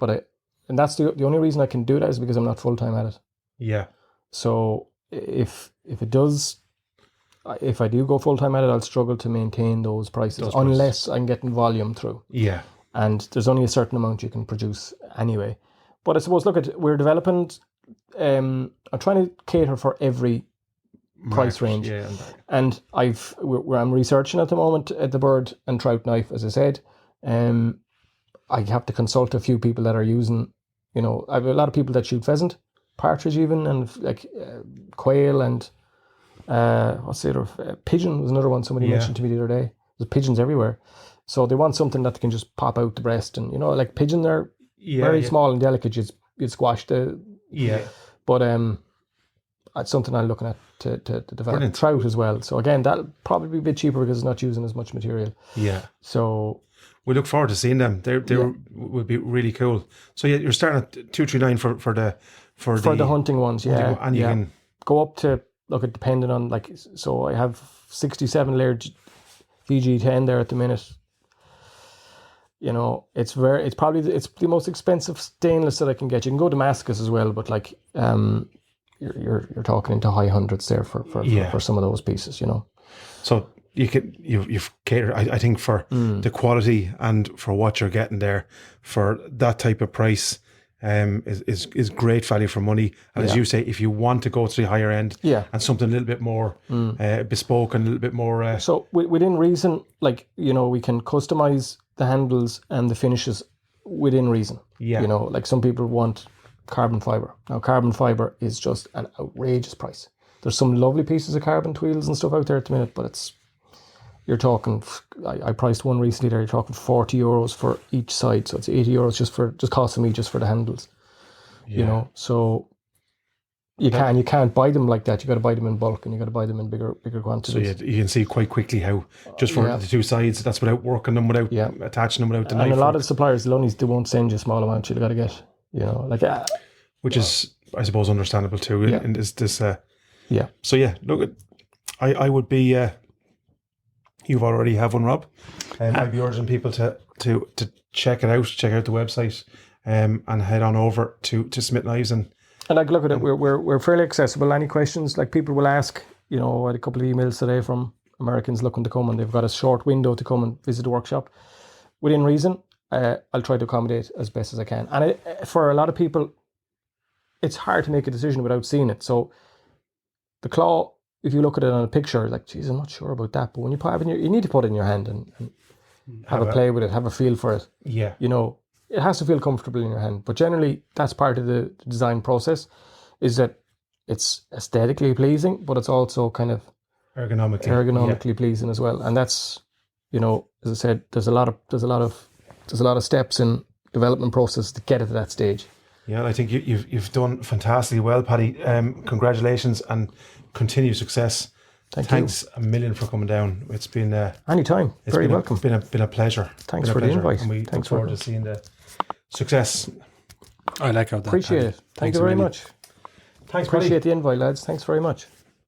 And that's the only reason I can do that is because I'm not full time at it. Yeah. So if I do go full time at it, I'll struggle to maintain those prices unless I'm getting volume through. Yeah. And there's only a certain amount you can produce anyway. But I suppose we're developing. I'm trying to cater for every price range. Yeah. And I'm researching at the moment at the bird and trout knife, as I said. I have to consult a few people that are using. I have a lot of people that shoot pheasant, partridge even, and quail, and what's the other? Pigeon was another one somebody mentioned to me the other day. There's pigeons everywhere, so they want something that can just pop out the breast, and like pigeon, they're very small and delicate. You'd squash the but it's something I'm looking at to develop. Brilliant. Trout as well. So again, that'll probably be a bit cheaper because it's not using as much material. Yeah. So we look forward to seeing them. They will be really cool. So you're starting at 239 for the hunting ones, yeah. And you can go up to depending on so I have 67 layered VG10 there at the minute. It's probably the most expensive stainless that I can get. You can go Damascus as well, but you're talking into high hundreds there for some of those pieces, So you've catered, I think, for the quality and for what you're getting there for that type of price is great value for money. And as you say, if you want to go to the higher end and something a little bit more bespoke and a little bit more so within reason, we can customize the handles and the finishes within reason. Some people want carbon fiber. Now carbon fiber is just an outrageous price. There's some lovely pieces of carbon wheels and stuff out there at the minute, but you're talking, I priced one recently there, you're talking €40 for each side. So it's €80 just costing me just for the handles. So you can't buy them like that. You got to buy them in bulk and you got to buy them in bigger quantities. So you can see quite quickly how just for the two sides, that's without working them, without attaching them, without the knife. And a lot of suppliers, they won't send you small amounts. You got to get, which is, I suppose, understandable too. In this So look, I would be. You already have one, Rob. I'd be urging people to check it out, check out the website, and head on over to Smyth Knives and look at it. We're fairly accessible. Any questions people will ask. I had a couple of emails today from Americans looking to come, and they've got a short window to come and visit the workshop. Within reason, I'll try to accommodate as best as I can. And for a lot of people, it's hard to make a decision without seeing it. So the claw, if you look at it on a picture, geez, I'm not sure about that. But when you you need to put it in your hand and have a play with it, have a feel for it. Yeah. It has to feel comfortable in your hand. But generally, that's part of the design process, is that it's aesthetically pleasing, but it's also kind of ergonomically pleasing as well. And that's, as I said, there's a lot of steps in development process to get it to that stage. Yeah, I think you've done fantastically well, Paddy. Congratulations and continued success. Thanks a million for coming down. It's been anytime. Very welcome. It's been a pleasure. Thanks for the invite. And we look forward to seeing the success. I like how that. Appreciate it. Thank you very much. Thanks, Appreciate the invite, lads. Thanks very much.